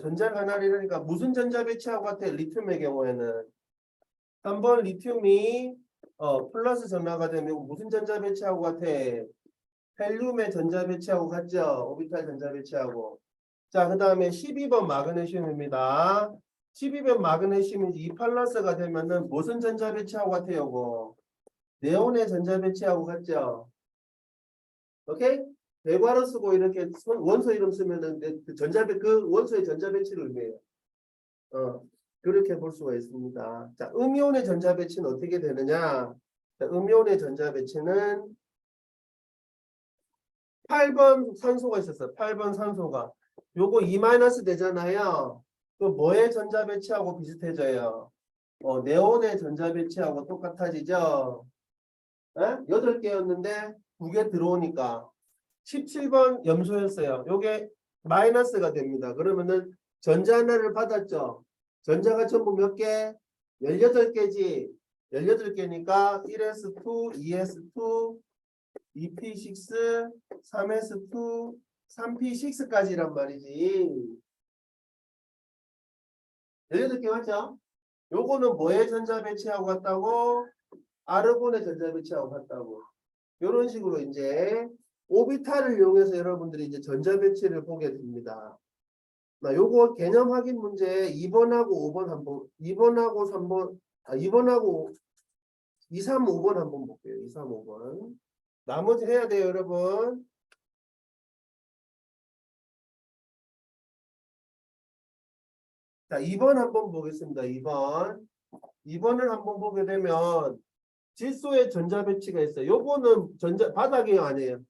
전자를 하나를 잃으니까 무슨 전자 배치하고 같아? 리튬의 경우에는 3번 리튬이 플러스 전하가 되면 무슨 전자 배치하고 같아? 헬륨의 전자 배치하고 같죠? 오비탈 전자 배치하고. 자, 그 다음에 12번 마그네슘입니다. 12번 마그네슘이 2플러스가 되면은 무슨 전자 배치하고 같아요? 뭐? 네온의 전자 배치하고 같죠? 오케이? 대괄호 쓰고 이렇게 원소 이름 쓰면은 그 원소의 전자 배치를 의미해요. 그렇게 볼 수가 있습니다. 자, 음이온의 전자 배치는 어떻게 되느냐? 자, 음이온의 전자 배치는 8번 산소가 있었어요. 8번 산소가. 요거 2- 되잖아요. 그 뭐의 전자 배치하고 비슷해져요? 네온의 전자 배치하고 똑같아지죠? 8개였는데 2개 들어오니까 17번 염소였어요. 요게 마이너스가 됩니다. 그러면은 전자 하나를 받았죠. 전자가 전부 몇 개? 18개지. 18개니까 1s2, 2s2, 2p6, 3s2, 3p6까지란 말이지. 18개 맞죠? 요거는 뭐의 전자 배치하고 같다고? 아르곤의 전자 배치하고 같다고. 이런 식으로 이제 오비탈을 이용해서 여러분들이 이제 전자 배치를 보게 됩니다. 요거 개념 확인 문제 2번하고 5번 한번, 2번하고 3번, 2번하고 2, 3, 5번 한번 볼게요. 2, 3, 5번. 나머지 해야 돼요, 여러분. 자, 2번 한번 보겠습니다. 2번. 2번을 한번 보게 되면 질소의 전자 배치가 있어요. 요거는 바닥이에요, 아니에요?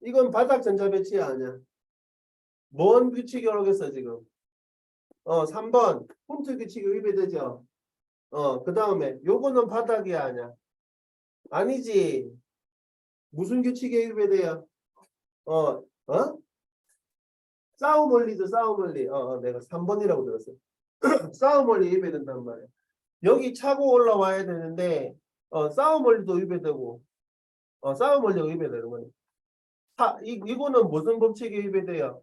이건 바닥 전자 배치 아니야. 뭔 규칙이 오르겠어, 지금? 3번. 홈트 규칙이 위배되죠? 그 다음에 요거는 바닥이 아니야. 아니지. 무슨 규칙에 위배돼요? 어, 어? 싸움 원리죠, 싸움 원리. 내가 3번이라고 들었어요. 싸움 원리 위배된단 말이야. 여기 차고 올라와야 되는데 싸움 원리도 위배되고 싸움 원리가 위배되는 거네. 이거는 무슨 법칙에 위배돼요?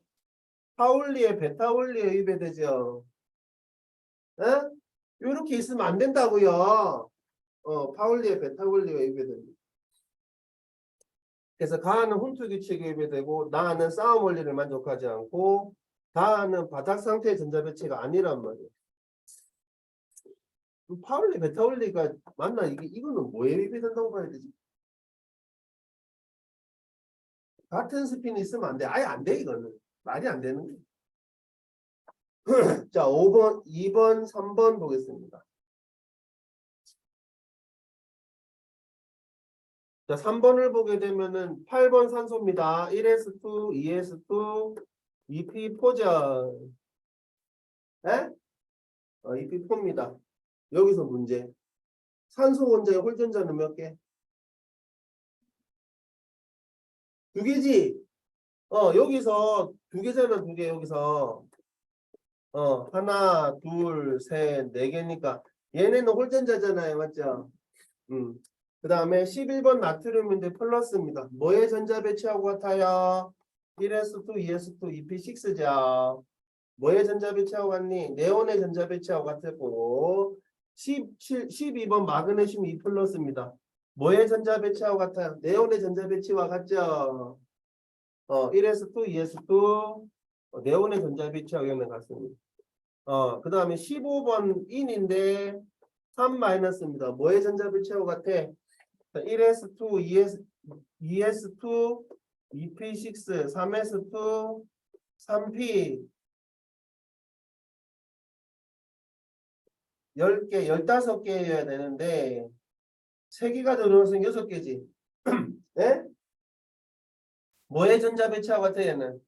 파울리의 베타 원리에 위배되죠. 에? 이렇게 있으면 안 된다고요. 파울리의 베타 원리가 위배됩니다. 그래서 가는 훈투 규칙에 위배되고 나는 싸움 원리를 만족하지 않고 다는 바닥 상태의 전자 배치가 아니란 말이에요. 파울리 베타 원리가 맞나? 이거는 뭐에 위배된다고 봐야 되지? 같은 스핀이 있으면 안 돼. 아예 안 돼, 이거는. 말이 안 되는 거예요. 자, 5번, 2번, 3번 보겠습니다. 자, 3번을 보게 되면은 8번 산소입니다. 1s2, 2s2, EP4죠. 에? EP4입니다. 여기서 문제. 산소 원자의 홀전자는 몇 개? 두 개지? 여기서 두 개잖아, 두 개, 여기서. 하나, 둘, 셋, 네 개니까. 얘네는 홀전자잖아요, 맞죠? 그 다음에 11번 나트륨인데 플러스입니다. 뭐의 전자 배치하고 같아요? 1s2, 2s2, EP6죠. 뭐의 전자 배치하고 같니? 네온의 전자 배치하고 같고 12번 마그네슘 2 플러스입니다. 뭐의 전자 배치하고 같아요? 네온의 전자 배치와 같죠? 1s2, 2s2 네온의 전자 배치하고 얘는 같습니다. 그 다음에 15번 인인데 3 마이너스입니다. 뭐의 전자 배치하고 같아? 1s2, 2s2, 2p6, 3s2, 3p 10개, 15개여야 되는데 3개가 들어오면 6개지. 예? 뭐의 전자 배치하고 같아 얘는?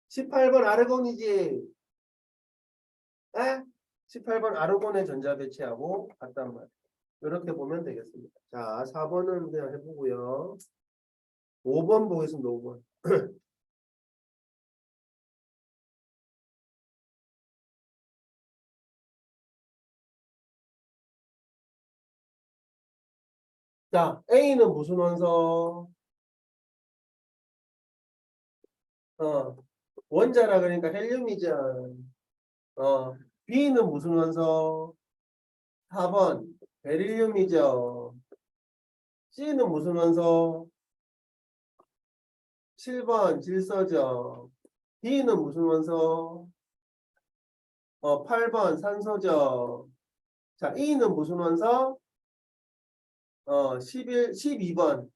18번 아르곤이지. 에? 18번 아르곤의 전자 배치하고 같단 말이야. 이렇게 보면 되겠습니다. 자, 4번은 그냥 해보고요. 5번 보겠습니다. 5번. 자, A는 무슨 원소? 원자라 그러니까 헬륨이죠. B는 무슨 원소? 4번 베릴륨이죠. C는 무슨 원소? 7번 질소죠. D는 무슨 원소? 8번 산소죠. 자, E는 무슨 원소? 12번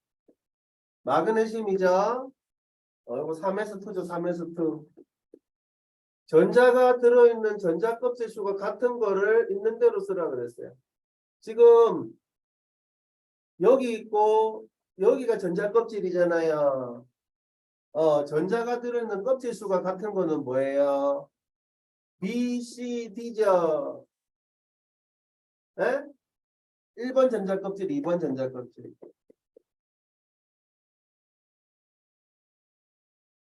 마그네슘이죠. 이거 3s2죠. 3s2. 전자가 들어있는 전자 껍질 수가 같은 거를 있는 대로 쓰라 그랬어요. 지금 여기 있고 여기가 전자 껍질이잖아요. 전자가 들어있는 껍질 수가 같은 거는 뭐예요? B, C, D죠. 에? 1번 전자 껍질, 2번 전자 껍질.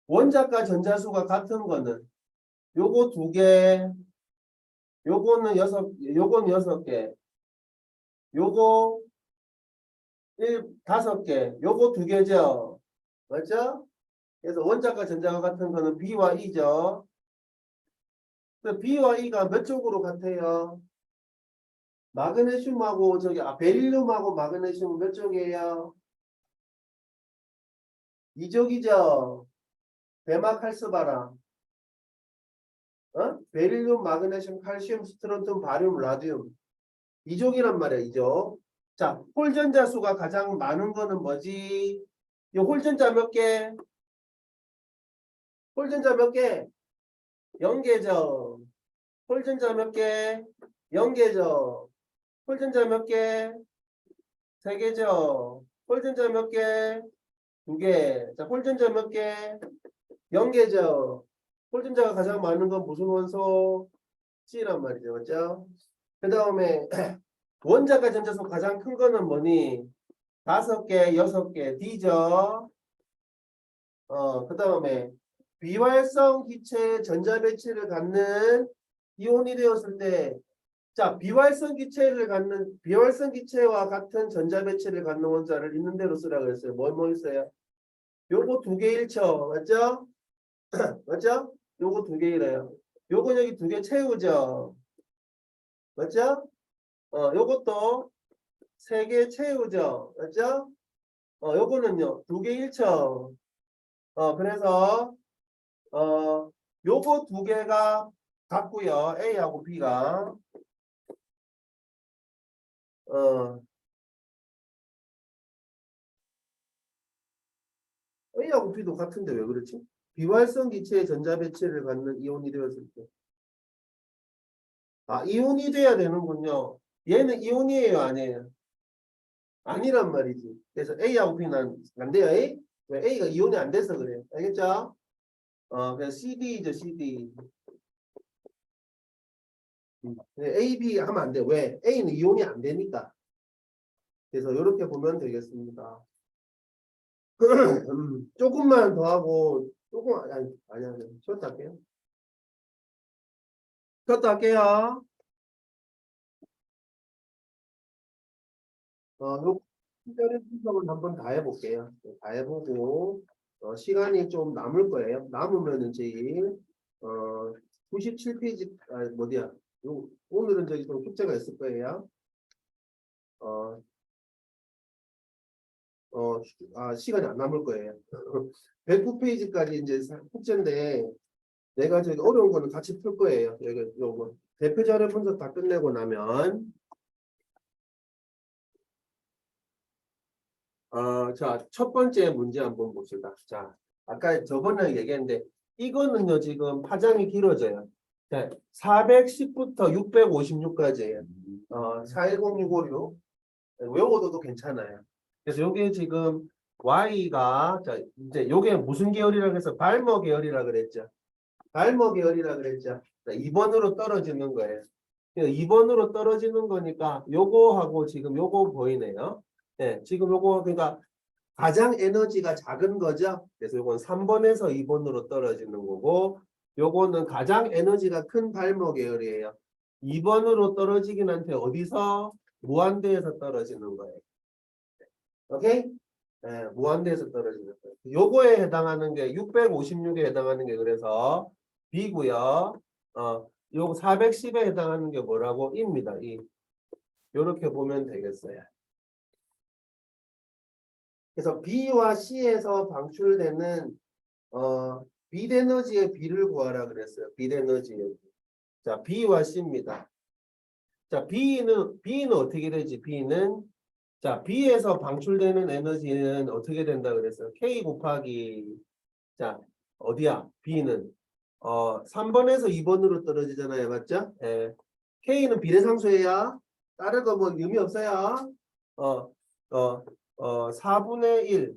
원자과 전자수가 같은 거는 요거 2개, 요거는 6개, 요거 5개, 요거 2개죠. 맞죠? 그래서 원자과 전자가 같은 거는 B와 E죠. 그 B와 E가 몇 쪽으로 같아요? 마그네슘하고 베릴륨하고 마그네슘은 몇 쪽이에요? 2쪽이죠. 베마칼스바람. 베릴륨, 마그네슘, 칼슘, 스트론튬, 바륨, 라듐. 2족이란 말이야, 2족. 자, 홀전자 수가 가장 많은 거는 뭐지? 이 홀전자 몇 개? 홀전자 몇 개? 0개죠. 홀전자 몇 개? 0개죠. 홀전자 몇 개? 3개죠. 홀전자 몇 개? 2개. 자, 홀전자 몇 개? 0개죠. 홀전자가 가장 많은 건 무슨 원소? C란 말이죠. 맞죠? 그 다음에 원자과 전자수 가장 큰 거는 뭐니? 5개, 6개, D죠. 그 다음에 비활성 기체의 전자 배치를 갖는 이온이 되었을 때, 자, 비활성 기체와 같은 전자 배치를 갖는 원자를 있는 대로 쓰라 그랬어요. 뭐 있어요? 요거 두 개 일쳐. 맞죠? 맞죠? 요거 두 개 이래요. 요거 여기 두 개 채우죠. 맞죠? 요것도 세 개 채우죠. 맞죠? 요거는요, 두 개 일쳐. 그래서, 요거 두 개가 같고요. A하고 B가. A하고 B도 같은데 왜 그렇지? 비활성 기체의 전자 배치를 갖는 이온이 되었을 때. 아, 이온이 돼야 되는군요. 얘는 이온이에요, 아니에요? 아니란 말이지. 그래서 A하고 B는 안 돼요, A? 왜 A가 이온이 안 돼서 그래요. 알겠죠? 그냥 CD죠, CD. A, B 하면 안 돼. 왜? A는 이온이 안 되니까. 그래서 이렇게 보면 되겠습니다. 조금만 더 하고, 아니, 쉬었다 할게요. 쉬었다 할게요. 요 특별히 분석을 한번 다 해볼게요. 다 해보고, 시간이 좀 남을 거예요. 남으면은 저희, 97페이지, 뭐디야. 오늘은 저기 좀 숙제가 있을 거예요. 어, 시간이 안 남을 거예요. 109페이지까지 이제 숙제인데, 내가 저기 어려운 거는 같이 풀 거예요. 여기, 요거. 대표 자료 분석 다 끝내고 나면, 자, 첫 번째 문제 한번 봅시다. 자, 아까 저번에 얘기했는데, 이거는요, 지금 파장이 길어져요. 자, 410부터 656까지예요. 410656. 외워둬도 괜찮아요. 그래서 요게 지금 Y가, 자, 이제 요게 무슨 계열이라고 해서 발모 계열이라 그랬죠. 발모 계열이라 그랬죠. 자, 2번으로 떨어지는 거예요. 2번으로 떨어지는 거니까 요거하고 지금 요거 보이네요. 네, 지금 요거 그러니까 가장 에너지가 작은 거죠. 그래서 요건 3번에서 2번으로 떨어지는 거고 요거는 가장 에너지가 큰 발모 계열이에요. 2번으로 떨어지긴 한데 어디서? 무한대에서 떨어지는 거예요. 오케이? 네, 무한대에서 떨어지는 거예요. 요거에 해당하는 게 656에 해당하는 게 그래서 B고요. 요거 410에 해당하는 게 뭐라고? 입니다. 요렇게 보면 되겠어요. 그래서 B와 C에서 방출되는 빛에너지의 B를 구하라 그랬어요. 빛에너지의 B. 자, B와 C입니다. 자, B는 어떻게 되지? B는 자, B에서 방출되는 에너지는 어떻게 된다 그랬어요? K 곱하기 자, 어디야? B는 3번에서 2번으로 떨어지잖아요. 맞죠? 예. K는 비례상수예요. 다른 거 뭐 의미 없어요. 어, 어, 4분의 1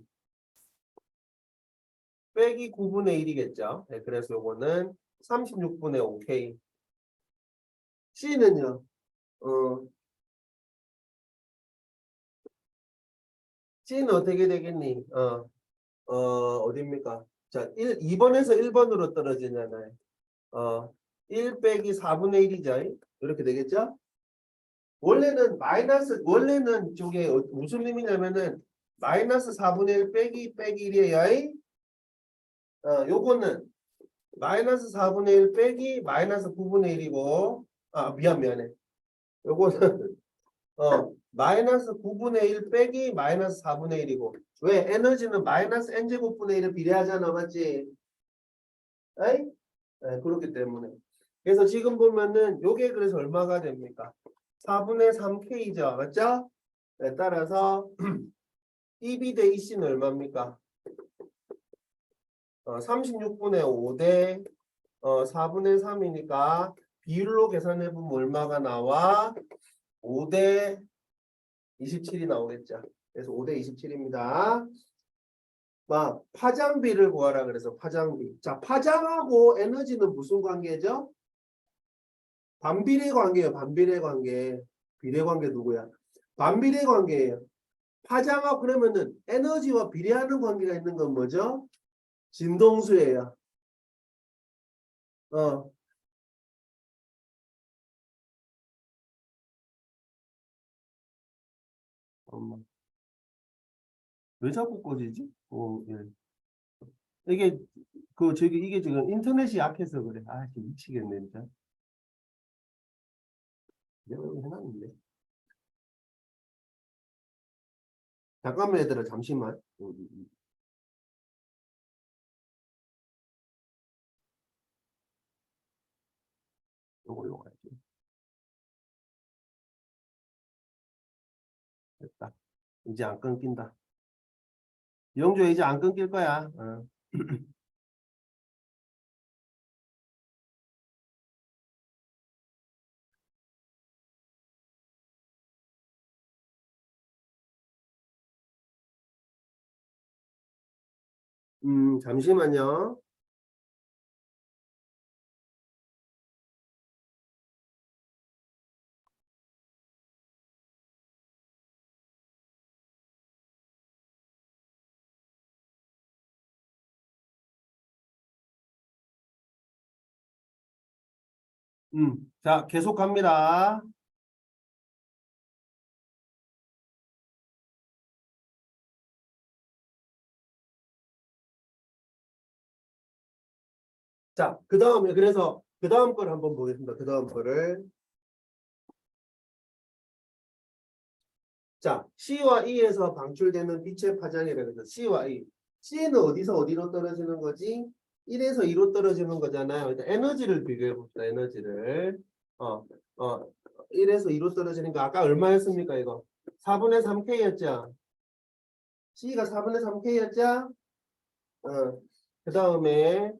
빼기 9분의 1이겠죠. 네, 그래서 요거는 36분의 5K. C는요. C는 어떻게 되겠니? 어딥니까? 자, 2번에서 1번으로 떨어지잖아요. 1 빼기 4분의 1이죠. 이렇게 되겠죠? 원래는 저게 무슨 의미냐면은 마이너스 4분의 1 빼기 1이에요. 요거는 마이너스 4분의 1 빼기 마이너스 9분의 1이고, 미안해. 요거는, 마이너스 9분의 1 빼기 마이너스 4분의 1이고, 왜? 에너지는 마이너스 n제곱분의 1에 비례하잖아, 맞지? 에이? 네, 그렇기 때문에. 그래서 지금 보면은, 요게 그래서 얼마가 됩니까? 4분의 3K죠, 맞죠? 네, 따라서, EB 대 EC는 얼마입니까? 36분의 5 대 4분의 3이니까 비율로 계산해보면 얼마가 나와? 5 대 27이 나오겠죠. 그래서 5 대 27입니다. 파장비를 구하라 그래서 파장비. 자, 파장하고 에너지는 무슨 관계죠? 반비례 관계예요. 반비례 관계. 비례 관계 누구야? 반비례 관계예요. 파장하고 그러면은 에너지와 비례하는 관계가 있는 건 뭐죠? 진동수예요. 엄마. 왜 자꾸 꺼지지? 예. 이게 이게 지금 인터넷이 약해서 그래. 아, 지금 미치겠네 진짜. 내가 여기 해놨는데. 잠깐만 얘들아 잠시만. 요걸로 가야지. 됐다. 이제 안 끊긴다. 영조 이제 안 끊길 거야. 어. 잠시만요. 자, 계속 갑니다. 자, 그 다음에 그래서 그 다음 걸 한번 보겠습니다. 그 다음 거를. 자, C와 E에서 방출되는 빛의 파장이라고 해서 C와 E. C는 어디서 어디로 떨어지는 거지? 1에서 2로 떨어지는 거잖아요. 일단 에너지를 비교해 봅시다. 에너지를. 1에서 2로 떨어지니까 아까 얼마였습니까, 이거? 4분의 3K였죠? C가 4분의 3K였죠? 그 다음에,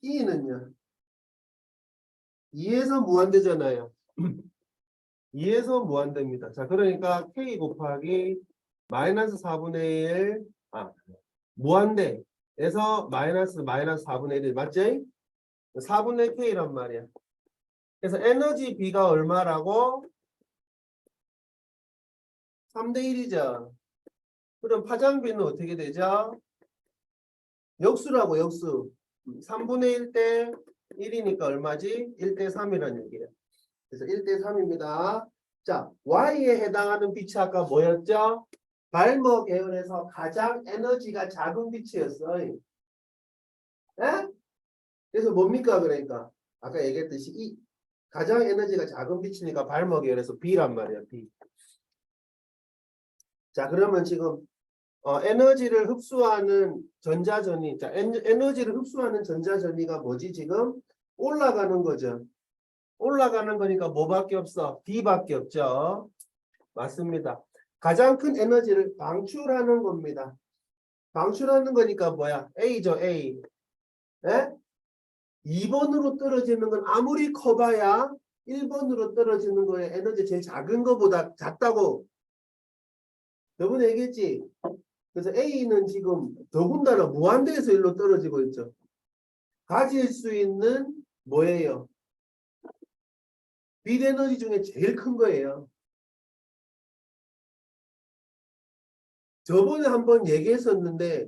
E는요? 2에서 무한대잖아요. 2에서 무한대입니다. 자, 그러니까 K 곱하기 마이너스 4분의 1, 무한대에서 마이너스 4분의 1 맞지? 4분의 K란 말이야. 그래서 에너지 B가 얼마라고? 3대 1이죠. 그럼 파장비는 어떻게 되죠? 역수라고 역수. 3분의 1 대 1이니까 얼마지? 1대 3이라는 얘기예요. 그래서 1대 3입니다. 자, Y에 해당하는 빛이 아까 뭐였죠? 발목 계열에서 가장 에너지가 작은 빛이었어. 예? 그래서 뭡니까? 그러니까 아까 얘기했듯이 이 가장 에너지가 작은 빛이니까 발목 계열에서 B란 말이야. B. 자, 그러면 지금 에너지를 흡수하는 전자전이, 자, 에너지를 흡수하는 전자전이가 뭐지? 지금 올라가는 거죠. 올라가는 거니까 뭐밖에 없어? B밖에 없죠. 맞습니다. 가장 큰 에너지를 방출하는 겁니다. 방출하는 거니까 뭐야? A죠, A. 에? 2번으로 떨어지는 건 아무리 커봐야 1번으로 떨어지는 거에 에너지 제일 작은 거보다 작다고 저번에 얘기했지. 그래서 A는 지금 더군다나 무한대에서 1로 떨어지고 있죠. 가질 수 있는 뭐예요? 빛 에너지 중에 제일 큰 거예요. 저번에 한번 얘기했었는데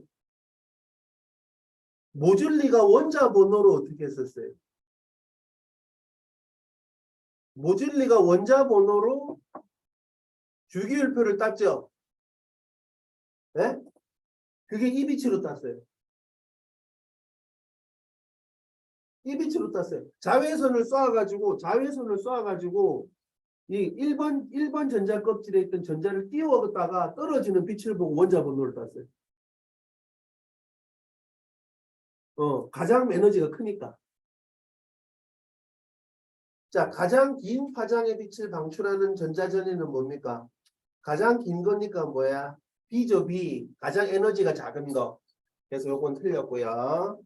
모듈리가 원자 번호로 어떻게 했었어요? 모듈리가 원자 번호로 주기율표를 땄죠. 네? 그게 이비치로 땄어요. 이비치로 땄어요. 자외선을 쏴가지고 이 1번 전자 껍질에 있던 전자를 띄워다가 떨어지는 빛을 보고 원자 번호를 땄어요. 가장 에너지가 크니까. 자, 가장 긴 파장의 빛을 방출하는 전자전이는 뭡니까? 가장 긴 거니까 뭐야? B죠, B. 가장 에너지가 작은 거. 그래서 요건 틀렸고요.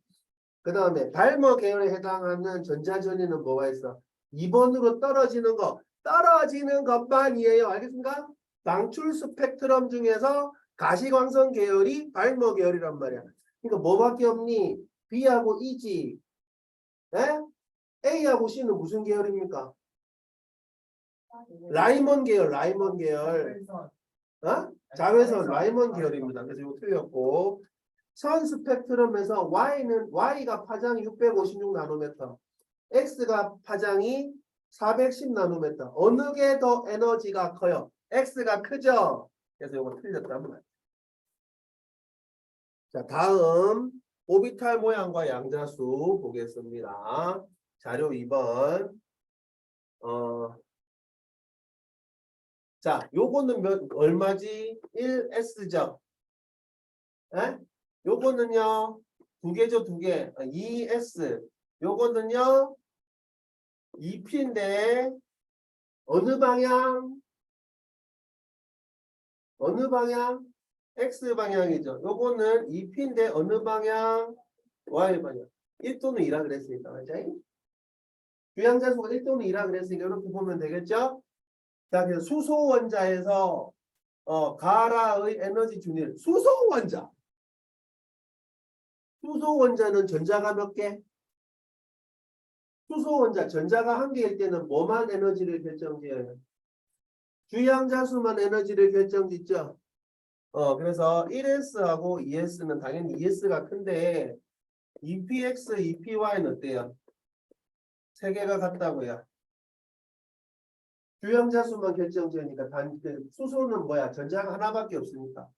그 다음에 발머 계열에 해당하는 전자전이는 뭐가 있어? 2번으로 떨어지는 거. 떨어지는 것만이에요. 알겠습니까? 방출 스펙트럼 중에서 가시광선 계열이 발머 계열이란 말이야. 그러니까 뭐밖에 없니? B하고 E지. 에? A하고 C는 무슨 계열입니까? 라이먼 계열. 자외선 라이먼 계열입니다. 그래서 이거 틀렸고. 선 스펙트럼에서 Y가 파장이 656 나노미터, X가 파장이 410 나노미터. 어느 게 더 에너지가 커요? x가 크죠? 그래서 이거 틀렸단 말이야. 자, 다음 오비탈 모양과 양자수 보겠습니다. 자료 2번. 자, 요거는 얼마지? 1s죠? 에? 요거는요, 두 개죠, 두 개. 2s. 요거는요, 2p인데, 어느 방향? 어느 방향? x 방향이죠. 요거는 2p인데, 어느 방향? y 방향. 1 또는 2라 그랬으니까, 맞아요? 주양자수가 1 또는 2라 그랬으니까, 이렇게 보면 되겠죠? 자, 그래서 수소 원자에서 가라의 에너지 준위를 수소 원자. 수소 원자는 전자가 몇 개? 수소 원자 전자가 한 개일 때는 뭐만 에너지를 결정지어요? 주양자수만 에너지를 결정짓죠. 그래서 1s하고 2s는 당연히 2s가 큰데 2px, 2py는 어때요? 세 개가 같다고요. 주양자수만 결정지으니까 수소는 뭐야? 전자가 하나밖에 없으니까.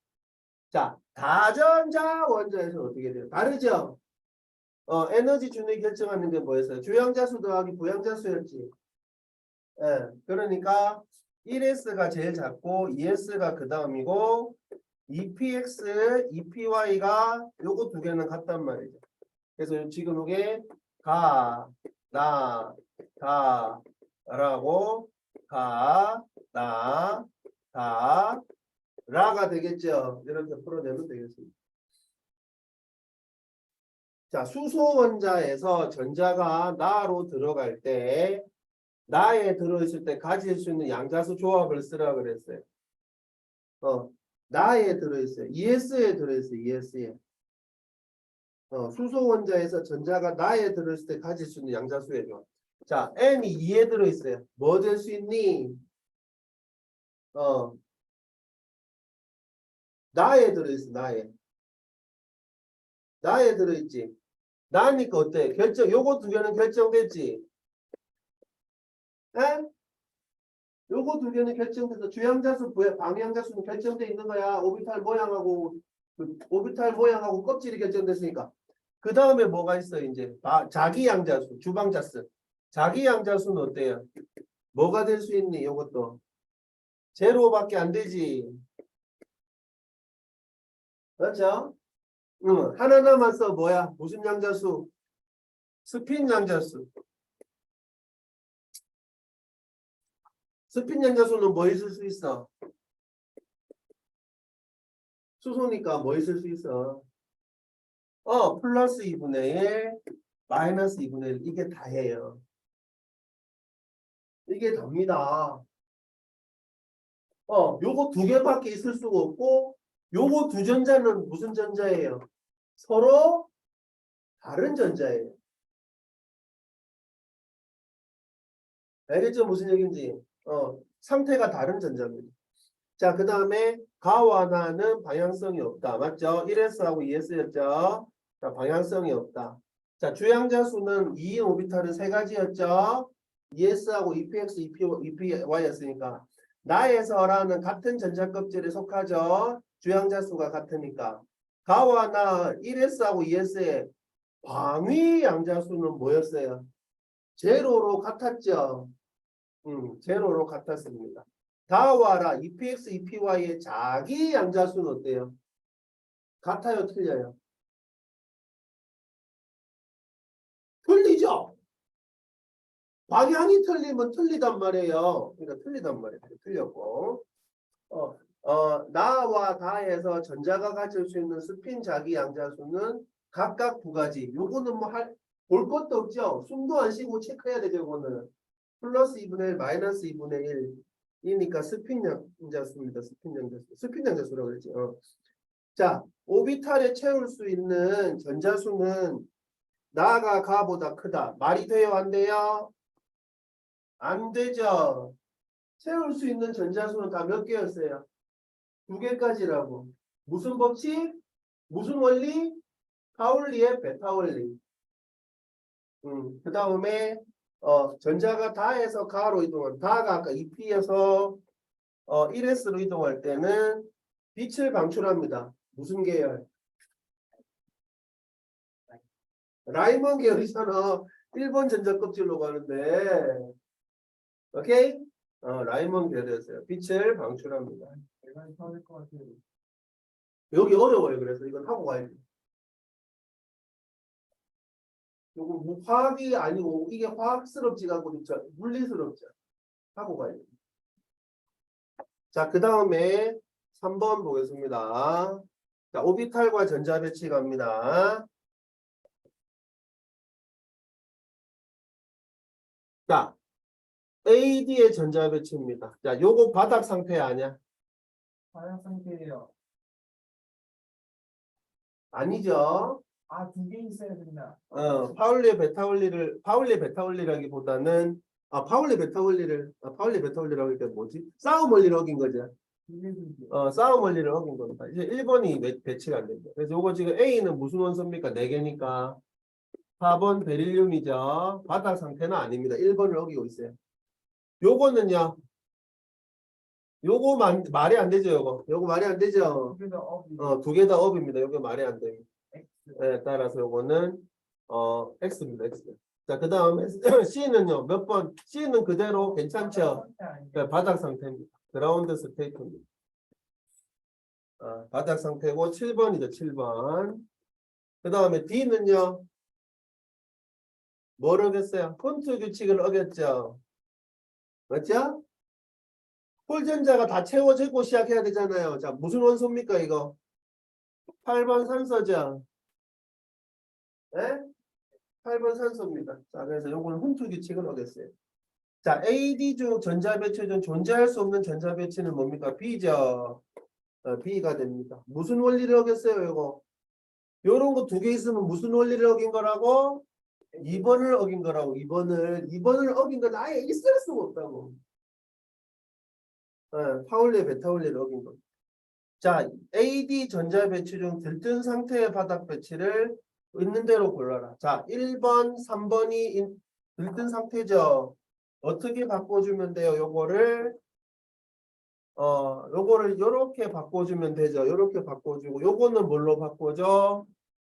자, 다전자 원자에서 어떻게 돼요? 다르죠? 에너지 준위 결정하는 게 뭐였어요? 주양자수 더하기 부양자수였지. 예, 그러니까 1s가 제일 작고 2s가 그 다음이고 2px, 2py가 요거 두 개는 같단 말이죠. 그래서 지금 이게 가, 나, 다, 라고 가, 나, 다, 라가 되겠죠. 이렇게 풀어내면 되겠습니다. 자, 수소 원자에서 전자가 나로 들어갈 때 나에 들어있을 때 가질 수 있는 양자수 조합을 쓰라 그랬어요. 나에 들어있어요. ES에 들어있어요. ES에. 수소 원자에서 전자가 나에 들어있을 때 가질 수 있는 양자수의 조합. 자, N이 2에 들어있어요. 뭐 될 수 있니? 나에 들어있어. 나에 들어있지. 나니까 어때? 요거 두 개는 결정됐지. 에? 요거 두 개는 결정돼서 주양자수, 방향자수는 결정돼 있는 거야. 오비탈 모양하고 오비탈 모양하고 껍질이 결정됐으니까. 그 다음에 뭐가 있어 이제 자기 양자수, 주방자수. 자기 양자수는 어때요? 뭐가 될 수 있니? 요것도 제로밖에 안 되지. 그렇죠? 응. 하나 남았어. 뭐야? 무슨 양자수? 스핀 양자수. 스핀 양자수는 뭐 있을 수 있어? 수소니까 뭐 있을 수 있어? 플러스 2분의 1, 마이너스 2분의 1. 이게 다예요. 이게 답니다. 요거 두 개밖에 있을 수가 없고, 요거 두 전자는 무슨 전자예요? 서로 다른 전자예요. 알겠죠? 무슨 얘기인지. 상태가 다른 전자입니다. 자, 그 다음에 가와 나는 방향성이 없다. 맞죠? 1s하고 2s였죠? 자, 방향성이 없다. 자, 주양자수는 2인 오비탈은 세 가지였죠? 2s하고 2px, 2py였으니까. 나에서라는 같은 전자 껍질에 속하죠? 주양자수가 같으니까. 가와 나 1s하고 2s의 방위 양자수는 뭐였어요? 제로로 같았죠? 제로로 같았습니다. 다와라 2px, 2py의 자기 양자수는 어때요? 같아요, 틀려요? 틀리죠? 방향이 틀리면 틀리단 말이에요. 그러니까 틀리단 말이에요. 틀렸고. 나와 다에서 전자가 가질 수 있는 스핀 자기 양자수는 각각 두 가지. 요거는 뭐 볼 것도 없죠? 숨도 안 쉬고 체크해야 되죠, 요거는. 플러스 2분의 1, 마이너스 2분의 1. 이니까 스핀 양자수입니다. 스핀 양자수. 스핀 양자수라고 그랬지. 자, 오비탈에 채울 수 있는 전자수는 나가 가보다 크다. 말이 돼요? 안 돼요? 안 되죠. 채울 수 있는 전자수는 다 몇 개였어요? 두 개까지라고. 무슨 법칙? 무슨 원리? 파울리의 베타 원리. 그 다음에 전자가 다에서 가로 이동한 다가 아까 2p에서 1S로 이동할 때는 빛을 방출합니다. 무슨 계열? 라이먼 계열이잖아. 1번 전자껍질로 가는데. 오케이? 라이먼 계열이었어요. 빛을 방출합니다. 내가 서울 것 같아요. 여기 어려워요. 그래서 이건 하고 가야 돼. 요거 뭐 화학이 아니고 이게 화학스럽지가 않고 진짜 물리스럽죠. 하고 가야 돼. 자, 그 다음에 3번 보겠습니다. 자, 오비탈과 전자배치 갑니다. 자, AD의 전자배치입니다. 자, 요거 바닥 상태 아니야? 바닥 상태예요. 아니죠. 아, 두 개 있어야 된다. 파울리 베타올리라기보다는 파울리 베타올리라고 할 때 뭐지? 싸움 원리를 어긴 거죠. 두개 두개. 싸움 원리를 어긴 겁니다. 이제 1번이 배치가 안 됩니다. 그래서 요거 지금 A는 무슨 원소입니까? 4개니까 4번 베릴륨이죠. 바닥 상태는 아닙니다. 1번을 어기고 있어요. 요거는요. 요거 말이 안 되죠, 요거 말이 안 되죠. 두개 다 업. 두 개 다 업입니다. 요게 말이 안 됩니다. X. 네, 따라서 요거는 X입니다. X. 자, 그 다음에 C는요. 몇 번? C는 그대로 괜찮죠? 네, 바닥 상태입니다. 그라운드 스테이트입니다. 바닥 상태고 7번이죠. 7번. 그 다음에 D는요. 뭘 어겼어요? 폰트 규칙을 어겼죠. 맞죠? 홀전자가 다 채워지고 시작해야 되잖아요. 자, 무슨 원소입니까, 이거? 8번 산소죠. 네? 8번 산소입니다. 자, 그래서 요거는 홈트 규칙을 어겼어요. 자, AD 중 전자 배치 중 존재할 수 없는 전자 배치는 뭡니까? B죠. B가 됩니다. 무슨 원리를 어겼어요, 요거? 요런 거 두 개 있으면 무슨 원리를 어긴 거라고? 2번을 어긴 거라고. 2번을 어긴 건 아예 있을 수가 없다고. 파울리 베타올리를 어긴 거. 자, AD 전자 배치 중 들뜬 상태의 바닥 배치를 있는 대로 골라라. 자, 1번, 3번이 들뜬 상태죠. 어떻게 바꿔주면 돼요? 요거를 요렇게 바꿔주면 되죠. 요렇게 바꿔주고 요거는 뭘로 바꿔줘?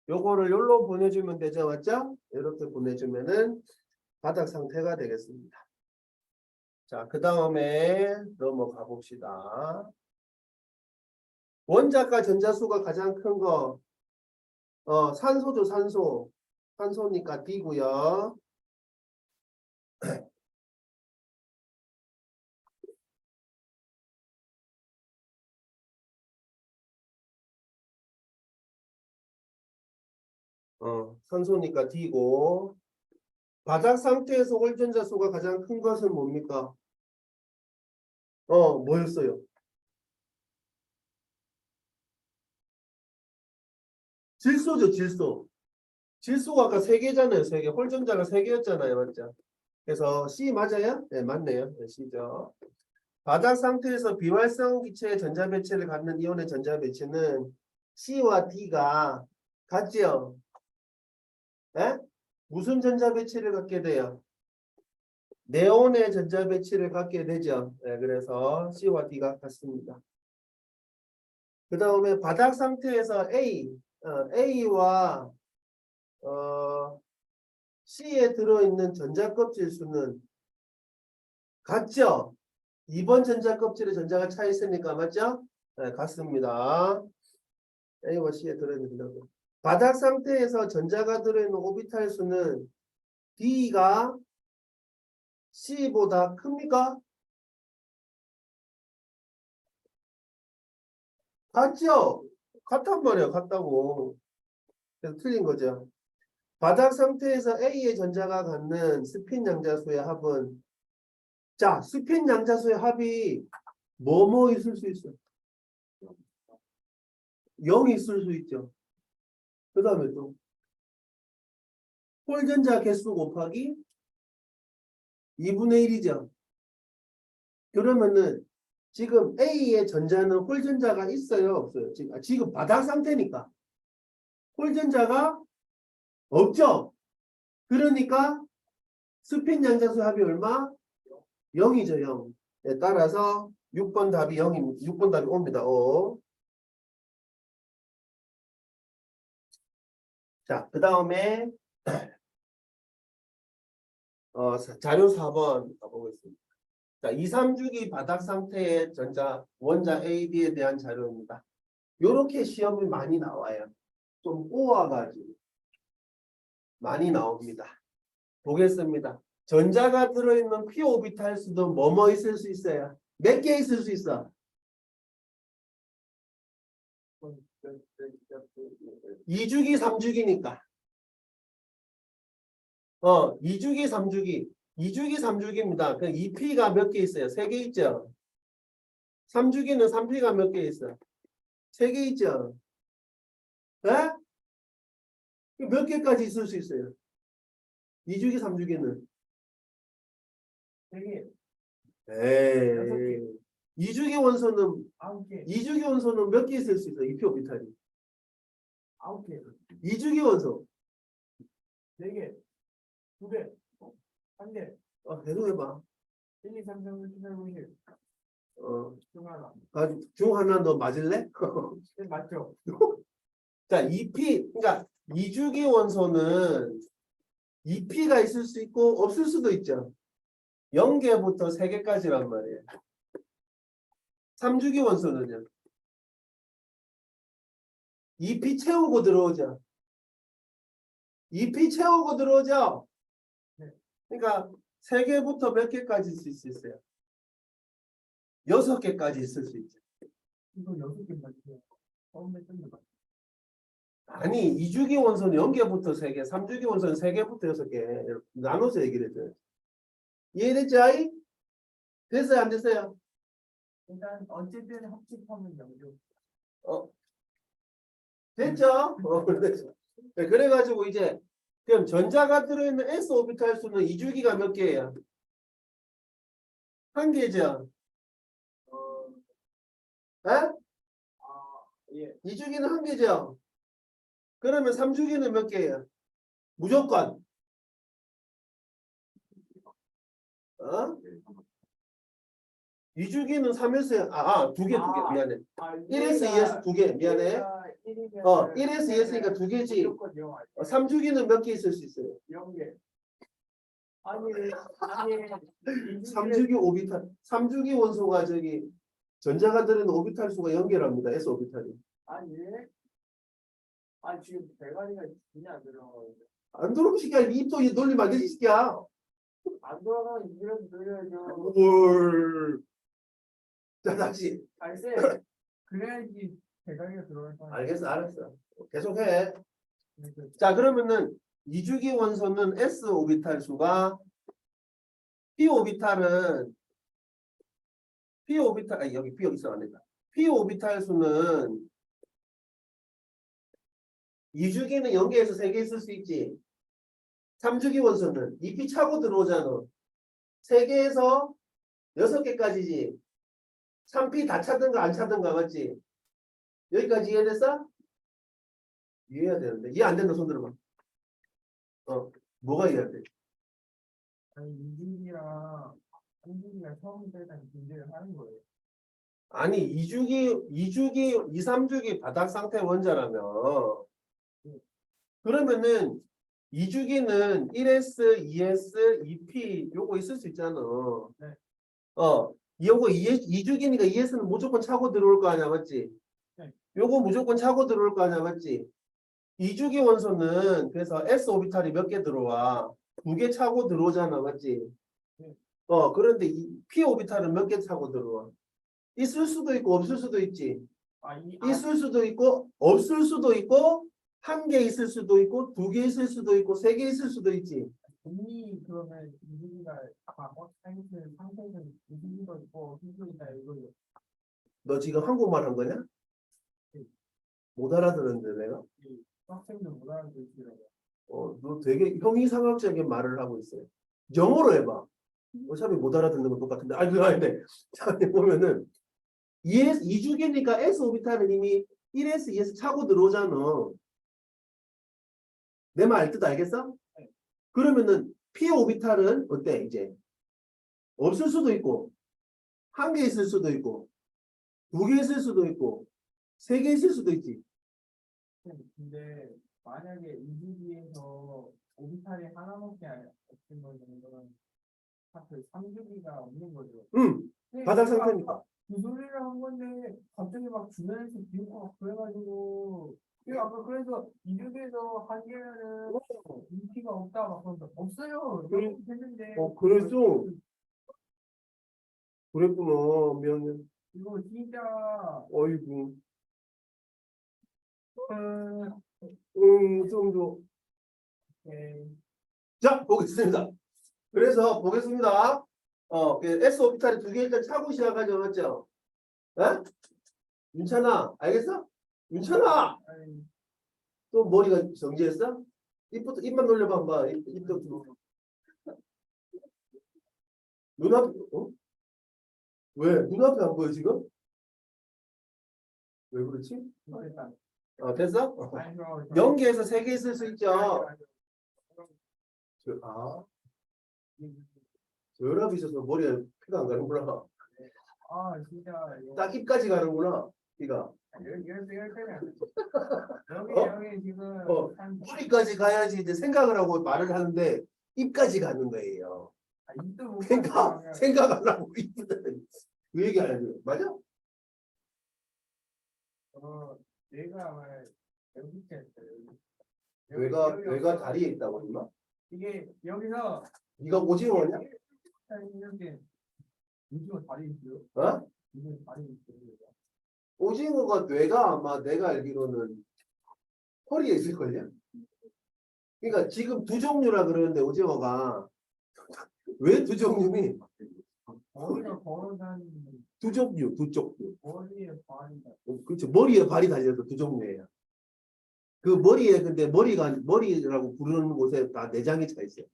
요거를 요로 보내주면 되죠. 맞죠? 이렇게 보내주면은 바닥 상태가 되겠습니다. 자, 그 다음에 넘어가 봅시다. 원자과 전자수가 가장 큰 거, 산소죠, 산소. 산소니까 D고요. 산소니까 D고. 바닥 상태에서 홀전자 수가 가장 큰 것은 뭡니까? 뭐였어요? 질소죠, 질소. 질소가 아까 3개잖아요, 3개. 홀전자가 3개였잖아요, 맞죠? 그래서 C 맞아요? 네, 맞네요. 네, C죠. 바닥 상태에서 비활성 기체의 전자 배치를 갖는 이온의 전자 배치는 C와 D가 같지요? 네? 무슨 전자 배치를 갖게 돼요? 네온의 전자 배치를 갖게 되죠. 네, 그래서 C와 D가 같습니다. 그 다음에 바닥 상태에서 A와 C에 들어있는 전자 껍질 수는 같죠? 2번 전자 껍질에 전자가 차 있으니까 맞죠? 네, 같습니다. A와 C에 들어있는 전자. 바닥 상태에서 전자가 들어있는 오비탈 수는 D가 C보다 큽니까? 같죠? 같단 말이야, 같다고. 그래서 틀린 거죠. 바닥 상태에서 A의 전자가 갖는 스핀 양자수의 합은, 자, 스핀 양자수의 합이 뭐뭐 있을 수 있어? 0이 있을 수 있죠. 그 다음에 또 홀전자 개수 곱하기 2분의 1이죠. 그러면은 지금 A의 전자는 홀전자가 있어요, 없어요? 지금 바닥 상태니까 홀전자가 없죠. 그러니까 스핀 양자수 합이 얼마? 0이죠, 0. 네, 따라서 6번 답이 0입니다. 6번 답이 O입니다. O. 자, 그 다음에 자료 4번 가보겠습니다. 자, 2, 3주기 바닥 상태의 전자 원자 A, B에 대한 자료입니다. 요렇게 시험이 많이 나와요. 좀 꼬아가지고 많이 나옵니다. 보겠습니다. 전자가 들어있는 p 오비탈 수도 뭐뭐 있을 수 있어요? 몇 개 있을 수 있어? 2주기, 3주기니까. 2주기, 3주기. 2주기, 3주기입니다. 그럼 2p가 몇 개 있어요? 3개 있죠? 3주기는 3p가 몇 개 있어요? 3개 있죠? 네? 몇 개까지 있을 수 있어요? 2주기, 3주기는? 되게 에이. 2주기 원소는 9개, 2주기 원소는 몇 개 있을 수 있어요? 2p 오비탈이. 9개, 2주기 원소. 4개, 2개, 1개, 계속 해봐. 1, 2, 3, 4, 5, 6, 7, 8, 9, 10. 중 하나. 중 하나 너 맞을래? 네, 맞죠? 자, 2p, 그러니까 2주기 원소는 2p가 있을 수 있고 없을 수도 있죠. 0개부터 3개까지란 말이에요. 3주기 원소는요. 2p 채우고 들어오죠. 2p 채우고 들어오죠. 네. 그러니까 3개부터 몇 개까지 있을 수 있어요? 6개까지 있을 수 있죠. 이거 6개 맞죠? 처음에 뜬거 맞죠? 아니, 2주기 원소는 0개부터 3개, 3주기 원소는 3개부터 6개 이렇게 나눠서 얘기를 해줘요. 이해됐죠? 아이? 됐어요? 안 됐어요? 일단 어쨌든 합집하면 0죠. 됐죠? 됐죠. 네, 그래가지고 이제 그럼 전자가 들어있는 s 오비탈 수는 2주기가 몇 개예요? 1개죠? 에? 예. 2주기는 1개죠? 그러면 3주기는 몇 개예요? 무조건. 2주기는 3S, 2개, 미안해. 1S, 2S 2개, 미안해. 1S, 2S니까 2개지. 3주기는 몇 개 있을 수 있어요? 0개. 아니, 3주기 오비탈, 3주기 원소가 전자가 들어있는 오비탈 수가 0개랍니다. S 오비탈이. 아니, 지금 대가리가 전혀 안 들어가는데. 안 들어오면 시키야. 입도 논리 만들지 시키야. 안 돌아가면 이런 돌려야죠. 뭘. 자, 다시. 알세. 그래야지 대가리가 들어갈 거 아니야. 알았어. 계속해. 자, 그러면은 2주기 원소는 S 오비탈 수가 P 오비탈은 여기 P 여기 있어 안 된다. P 오비탈 수는 2주기는 0개에서 3개 있을 수 있지. 3주기 원소는 2P 차고 들어오잖아. 3개에서 6개까지지. 3P 다 차든가 안 차든가 맞지? 여기까지 이해됐어? 이해해야 되는데. 이해 안 된다 손 들어봐. 뭐가 이해 안 돼? 아니, 이준기랑 한준기가 처음 때랑 분쟁을 하는 거예요. 아니 2주기, 2, 3주기 바닥 상태 원자라면 그러면은 2주기는 1S, 2S, 2P 요거 있을 수 있잖아. 네. 요거 2주기니까 2S는 무조건 차고 들어올 거 아니야 맞지? 네. 요거 무조건 차고 들어올 거 아니야 맞지? 2주기 원소는 그래서 S 오비탈이 몇 개 들어와? 2개 차고 들어오잖아 맞지? 네. 그런데 이 P 오비탈은 몇 개 차고 들어와? 있을 수도 있고 없을 수도 있지. 있을 수도 있고 없을 수도 있고 1개 있을 수도 있고 2개 있을 수도 있고 3개 있을 수도 있지. 이미 그러면 이준기가 과거 상태는 이준기도 있고 이준기가 이거요. 너 지금 한국말 한 거냐? 네. 못 알아들었는데 내가? 학생들 못 알아듣더라고요. 너 되게 형이상학적인 말을 하고 있어요. 영어로 해봐. 어차피 못 알아듣는 건 똑같은데. 그거 아닌데. 자, 보면은 2주기니까 S 오비탈은 이미 1S, 2S 차고 들어오잖아. 내 말 알 뜻 알겠어? 네. 그러면은 P 오비탈은 어때 이제? 없을 수도 있고 한 개 있을 수도 있고, 두 개 있을 수도 있고, 세 개 있을 수도 있지. 근데 만약에 이주기에서 오비탈이 하나밖에 없는 거는 그 3주기가 없는 거죠. 응, 근데 바닥 제가 상태니까. 아까 그 소리를 한 건데 갑자기 막 주변에서 비웃고 막 그래가지고 제가 아까 그래서 이주기에서 한 개면은 인기가 없다 막 그러면서 없어요. 그래. 이렇게 했는데 그랬어. 그랬구나. 미안해. 이거 진짜 어이구. 음, 좀 더. 네. 자, 보겠습니다. 그래서 보겠습니다. S 오비탈이 두 개 일단 차고 시작하죠. 맞죠? 에? 윤찬아, 알겠어? 윤찬아! 아니, 또 머리가 정지했어? 입만 놀려봐, 한번. 입도 좀. 눈앞, 왜? 눈앞에 안 보여, 지금? 왜 그렇지? 됐다. 됐어? 아니, 저- 0개에서 3개 있을 수 있죠. 아, 저혈압이 있어서 머리에 피가 안 가는구나. 아, 진짜 이거 딱 입까지 가는구나, 피가. 여기 지금 한 머리까지 가야지 이제 생각을 하고 말을 하는데 입까지 가는 거예요. 입도 못 그러니까 봤어요. 생각 안 하고 입을 그 얘기 안 해요. 맞아? 얘가 말 여기 있어요. 뇌가 다리에 있다고 했나? 이게 여기서 네가 오징어냐? 이렇게 오징어 다리 있어요. 어? 오징어 다리 있어요. 오징어가 뇌가 아마 내가 알기로는 허리에 있을걸요? 그러니까 지금 두 종류라 그러는데 오징어가 왜 두 종류니? 머리가 걸어 다니는 두 종류, 두 종류. 머리에 발이다. 그렇죠. 머리에 발이 달려서 두 종류예요. 그 머리에 근데 머리라고 부르는 곳에 다 내장이 차 있어요.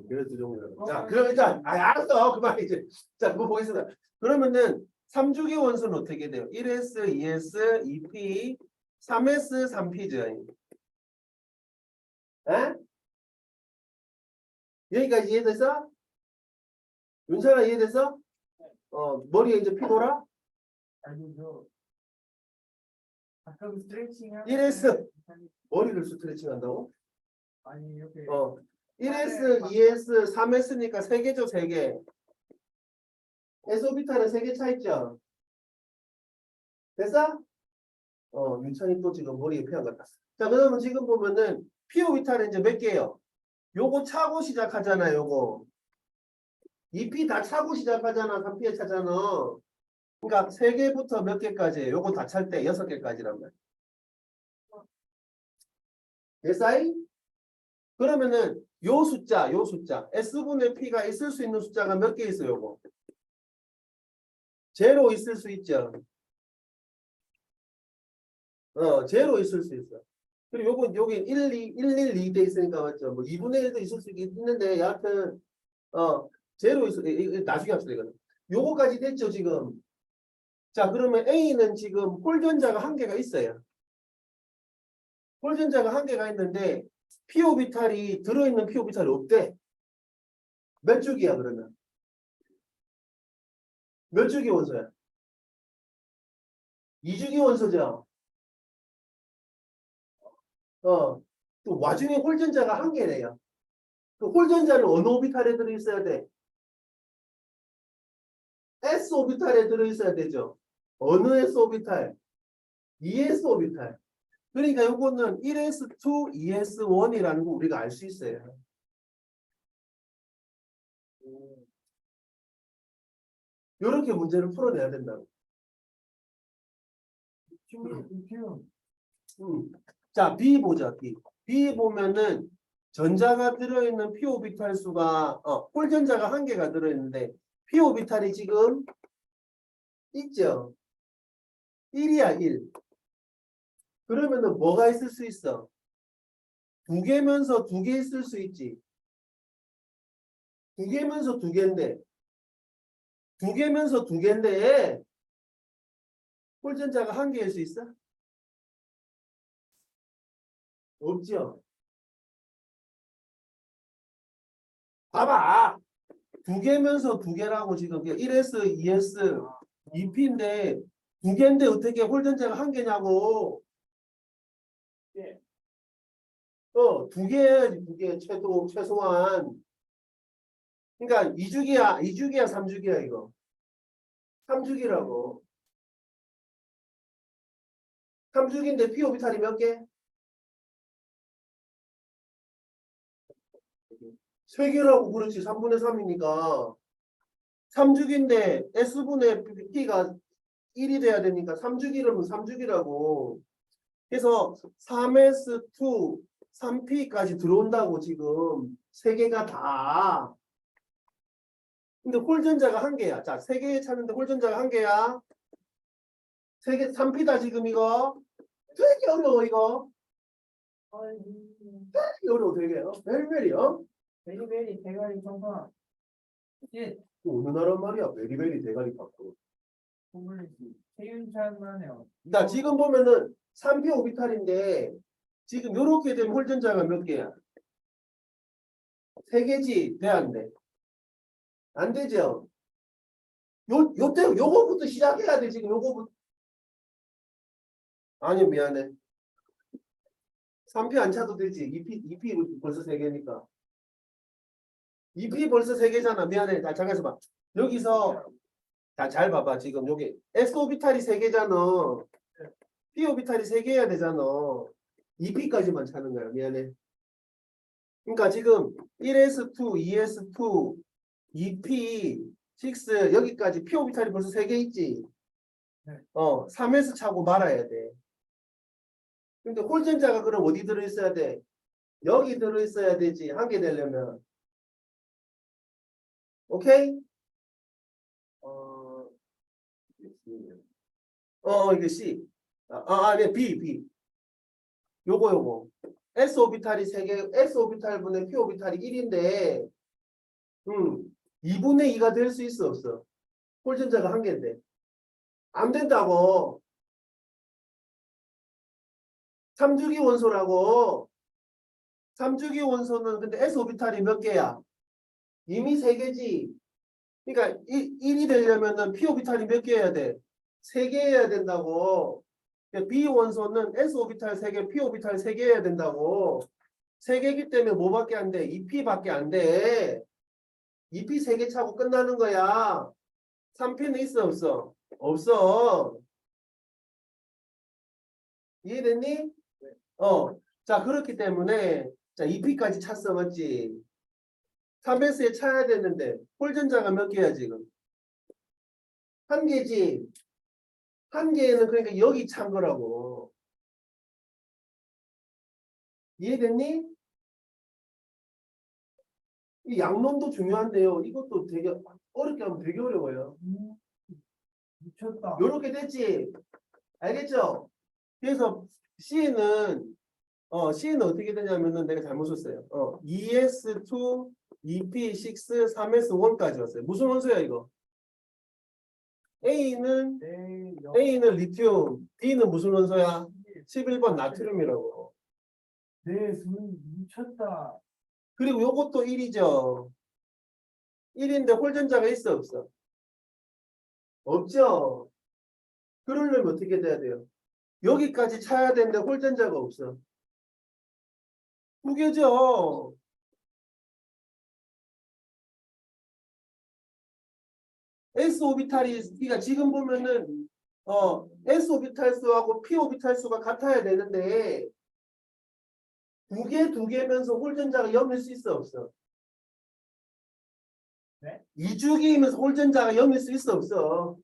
그래서 두 종류라고. 자, 그럼 일단 알았어. 그만 이제. 자, 그거 보겠습니다. 그러면은 3주기 원소는 어떻게 돼요? 1S, 2S, 2P, 3S, 3P죠. 에? 여기까지 이해됐어? 윤찬아 이해됐어? 머리에 이제 피 돌아? 아니죠. 가끔 스트레칭 하면 1S 머리를 스트레칭 한다고? 아니 이렇게 1S, 2S, 3S니까 3개죠, 3개. S오비탈은 3개 차 있죠? 됐어? 윤찬이 또 지금 머리에 피 안 갔다. 자, 그러면 지금 보면은 P오비탈은 이제 몇 개예요? 요거 차고 시작하잖아, 요거. 2P 다 차고 시작하잖아, 3P에 차잖아. 그러니까 3개부터 몇 개까지, 요거 다 찰 때 6개까지란 말이야. 됐어이? 그러면은 요 숫자, S분의 P가 있을 수 있는 숫자가 몇 개 있어요, 요거? 제로 있을 수 있죠. 제로 있을 수 있어. 그리고 요건 여기 112 돼 있으니까 맞죠? 뭐 2분의 1도 있을 수 있는데 여하튼 제로 있어. 나중에 합시다 이거는. 요거까지 됐죠, 지금. 자, 그러면 A는 지금 홀전자가 한 개가 있어요. 홀전자가 한 개가 있는데 P오비탈이 들어있는 P오비탈이 없대. 몇 주기야 그러면? 몇 주기 원소야? 2주기 원소죠. 또 와중에 홀전자가 한 개래요. 그 홀전자는 어느 오비탈에 들어있어야 돼? S 오비탈에 들어있어야 되죠. 어느 S 오비탈? 2S 오비탈. 그러니까 요거는 1S2, 2S1이라는 거 우리가 알 수 있어요. 이렇게 문제를 풀어내야 된다고. 자, B 보자, B. B 보면은 전자가 들어있는 p 오비탈 수가 홀전자가 한 개가 들어있는데 p 오비탈이 지금 있죠. 1이야, 1. 그러면은 뭐가 있을 수 있어? 두 개면서 두 개 있을 수 있지. 두 개면서 두 개인데 두 개면서 두 개인데 홀전자가 한 개일 수 있어? 없죠. 봐봐. 두 개면서 두 개라고 지금 1S, 2S, 2P인데 두 개인데 어떻게 홀전자가 한 개냐고. 예. 두 개야지, 두 개, 최소한. 그러니까 2주기야, 3주기야, 이거. 3주기라고. 3주기인데 p 오비탈이 몇 개? 3개라고, 그렇지. 3분의 3이니까. 3주기인데 S분의 P가 1이 돼야 되니까 3주기라면 3주기라고. 그래서 3S2, 3P까지 들어온다고 지금 3개가 다. 근데 홀전자가 한 개야. 자, 3개 찾는데 홀전자가 한 개야. 3개, 3P다 지금 이거. 되게 어려워 이거. 되게 어려워 되게. 베리베리요? 베리베리 대가리 청소한. 예. 어느 나라 말이야? 베리베리 대가리 깎고. 구글리시. 세윤찬만해요. 나 지금 보면은 3P 오비탈인데 지금 요렇게 되면 홀전자가 몇 개야? 3개지? 돼 안 돼? 안 되죠? 요거부터 시작해야 돼 지금 요거부터. 아니 미안해. 3P 안 차도 되지. 2P 벌써 3개니까. 2P 벌써 3개잖아. 미안해. 자, 잠깐 있어봐. 여기서 자, 잘 봐봐. 지금 여기 S 오비탈이 3개잖아. P 오비탈이 3개여야 되잖아. 2P까지만 차는 거야. 미안해. 그러니까 지금 1S2, 2S2, 2P, 6 여기까지 P 오비탈이 벌써 3개 있지. 네. 3S 차고 말아야 돼. 근데 홀전자가 그럼 어디 들어있어야 돼? 여기 들어있어야 되지. 한 개 되려면. 오케이? 이게 C. 네, B. 요거. S 오비탈이 3개, S 오비탈 분의 P 오비탈이 1인데, 2분의 2가 될 수 있어, 없어? 홀전자가 한 개인데. 안 된다고. 3주기 원소라고. 3주기 원소는 근데 S 오비탈이 몇 개야? 이미 3개지. 그러니까 1이 되려면은 P 오비탈이 몇 개여야 돼? 3개여야 된다고. B 원소는 S 오비탈 3개, P 오비탈 3개여야 된다고. 3개이기 때문에 뭐밖에 안 돼? 2P밖에 안 돼. 2P 3개 차고 끝나는 거야. 3P는 있어, 없어? 없어. 이해됐니? 자, 그렇기 때문에 자, 2P까지 찼어, 맞지? 3S에 차야 되는데 홀전자가 몇 개야 지금? 한 개지. 한 개는 그러니까 여기 찬 거라고. 이해됐니? 이 양론도 중요한데요. 이것도 되게 어렵게 하면 되게 어려워요. 미쳤다. 요렇게 됐지? 알겠죠? 그래서 C는 어떻게 되냐면은 내가 잘못 썼어요. 2S2, 2P6, 3S1까지 왔어요. 무슨 원소야 이거? A는 리튬, B는 무슨 원소야? 11번 나트륨이라고. 네, 손 미쳤다. 그리고 요것도 1이죠. 1인데 홀전자가 있어 없어? 없죠. 그러려면 어떻게 돼야 돼요? 여기까지 차야 되는데 홀전자가 없어. 2개죠. S 오비탈이 그러니까 지금 보면은 S 오비탈 수하고 P 오비탈 수가 같아야 되는데 두 개면서 홀전자가 0일 수 있어 없어? 네? 2주기이면서 홀전자가 0일 수 있어 없어?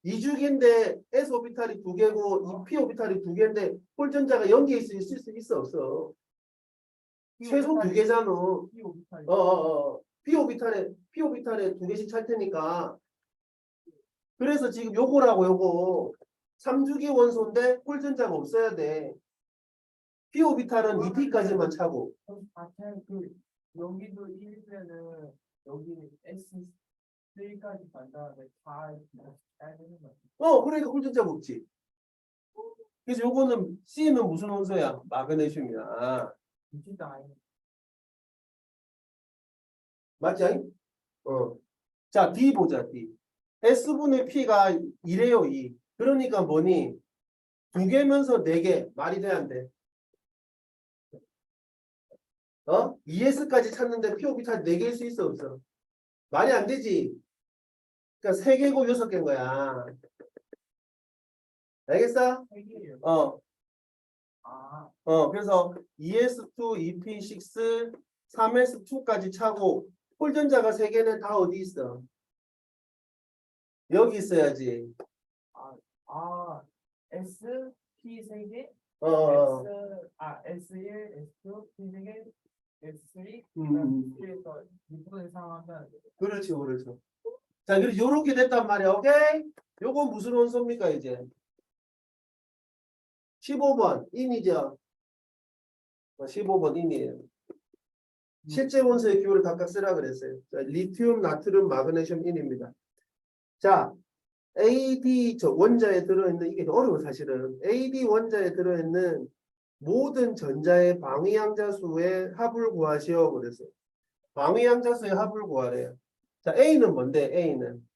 2주기인데 S 오비탈이 2개고 P 오비탈이 2개인데 홀전자가 0개 있을 수 있어 없어? 최소 2개잖아. 이 오비탈이. P 오비탈에 2개씩 찰 테니까. 그래서 지금 요거 3주기 원소인데 홀전자가 없어야 돼. P 오비탈은 2P까지만 차고. 여기도 1이면은 여기 S3까지 간 다음에 다 짜야 되는 거야. 그러니까 홀전자가 없지. 그래서 요거는 C는 무슨 원소야? 마그네슘이야. 미쳤다. 맞지? 자, D 보자, D. S분의 P가 2래요, 2. 그러니까 뭐니? 2개면서 4개. 말이 돼, 안 돼? 2S까지 찾는데 P 오비탈 4개일 수 있어, 없어? 말이 안 되지? 그러니까 3개고 6개인 거야. 알겠어? 핵이에요. 어, 아, 그래서 ES2, EP6, 3S2까지 차고, 홀전자가 3개는 다 어디 있어? 여기 있어야지. S, P 3개, 어, S1, S2, P 3개, S3, 음. 그래서 이분의 상황은 그렇죠, 그렇죠. 자, 그리고 요렇게 됐단 말이야. 오케이? 요건 무슨 원소입니까, 이제? 15번, 인이죠? 15번 인이에요. 실제 원소의 기호를 각각 쓰라 그랬어요. 자, 리튬, 나트륨, 마그네슘, 인입니다. 자, AD 원자에 들어있는, 이게 어려워, 사실은. AD 원자에 들어있는 모든 전자의 방위양자수의 합을 구하시오. 그랬어요. 방위양자수의 합을 구하래요. 자, A는 뭔데, A는?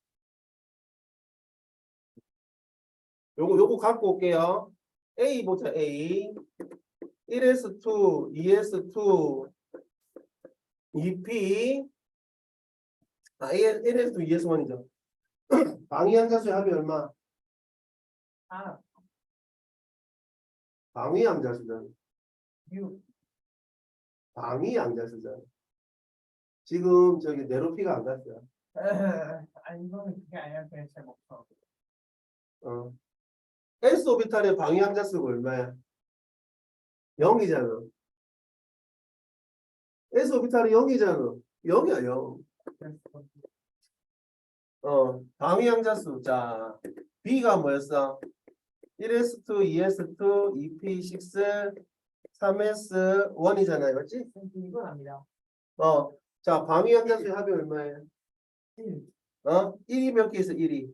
요거 갖고 올게요. A 보자, A. 1S2, 2S2, 2P. 1S2, 2S1이죠. 방위양자수의 합이 얼마? 아, 방위양자수잖아. 6, 방위양자수잖아. 지금 저기 네로피가 안 갔어요. 아니 이거는 그게 아니라 그냥 제 목표. 어. S 오비탈의 방위양자수가 얼마야? 0이잖아. S 오비탈이 0이잖아. 0이야, 0. 방위양자수. 자, B가 뭐였어? 1S2, 2S2, 2P6, 3S1이잖아요. 맞지? 이건 아니라 자, 방위양자수의 합이 얼마예요? 1, 1이 몇 개 있어, 1이?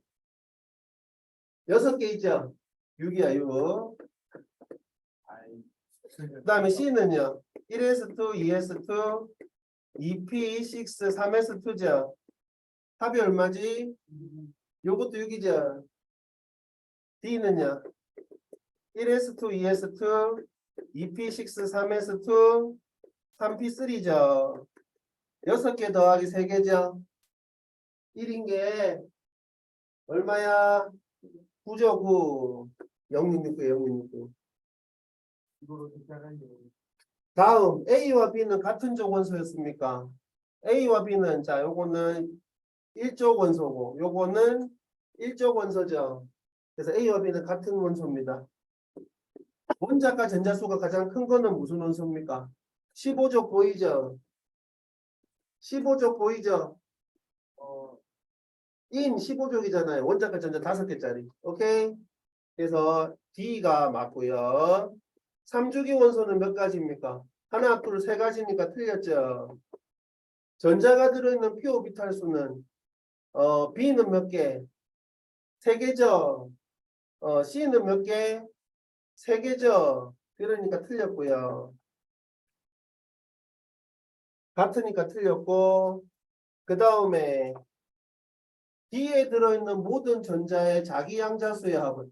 6개 있죠? 6이야, 6. 아이, 그 다음에 C는요? 1S2, 2S2, 2P6, 3S2죠? 합이 얼마지? 요것도 6이죠? D는요? 1S2, 2S2, 2P6, 3S2, 3P3죠? 6개 더하기 3개죠? 1인 게 얼마야? 9죠, 9. 0669, 0669. 이거로 대체하는 다음 A와 B는 같은 족 원소였습니까? A와 B는 자 요거는 1족 원소고 요거는 1족 원소죠. 그래서 A와 B는 같은 원소입니다. 원자과 전자수가 가장 큰 거는 무슨 원소입니까? 15족 보이죠? 15족 보이죠? 인 15족이잖아요. 원자과 전자 5개짜리. 오케이? 그래서 D가 맞고요. 3주기 원소는 몇 가지입니까? 하나, 둘, 세 가지니까 틀렸죠. 전자가 들어있는 p 오비탈 수는 B는 몇 개? 3개죠. C는 몇 개? 3개죠. 그러니까 틀렸고요. 같으니까 틀렸고 그 다음에 D에 들어있는 모든 전자의 자기 양자수의 합은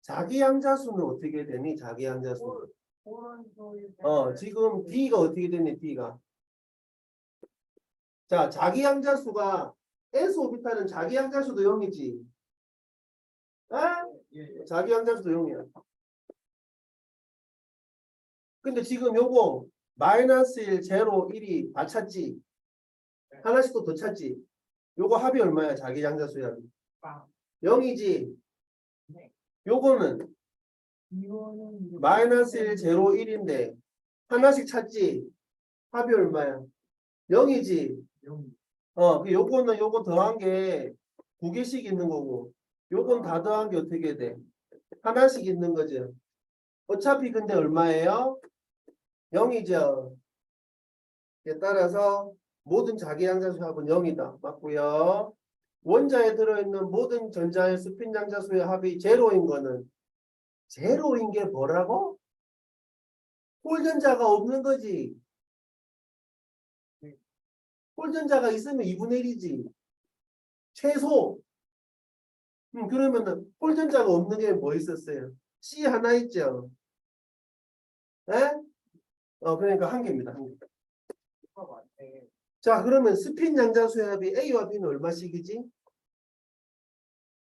자기 양자수는 어떻게 되니? 자기 양자수. 오른쪽이 지금 D가 어떻게 되니? D가. 자, 자기 양자수가 S 오비탈은 자기 양자수도 0이지. 자기 양자수도 0이야. 근데 지금 요거 마이너스 1, 0, 1이 다 찾지. 하나씩 또 더 찾지. 요거 합이 얼마야? 자기 양자수의 합이. 0이지. 네. 요거는 이거는 마이너스 1, 0, 1인데 하나씩 찾지. 합이 얼마야? 0이지. 요거는 요거 더한 게 2개씩 있는 거고 요건 다 더한 게 어떻게 돼? 하나씩 있는 거죠. 어차피 근데 얼마예요? 0이죠. 따라서 모든 자기 양자수 합은 0이다. 맞고요. 원자에 들어있는 모든 전자의 스핀 양자수의 합이 제로인 거는 제로인 게 뭐라고? 홀전자가 없는 거지. 홀전자가 있으면 2분의 1이지. 최소. 그러면은 홀전자가 없는 게 뭐 있었어요? C 하나 있죠. 에? 그러니까 한 개입니다. 한 개. 자, 그러면 스핀 양자 수압이 A와 B는 얼마씩이지?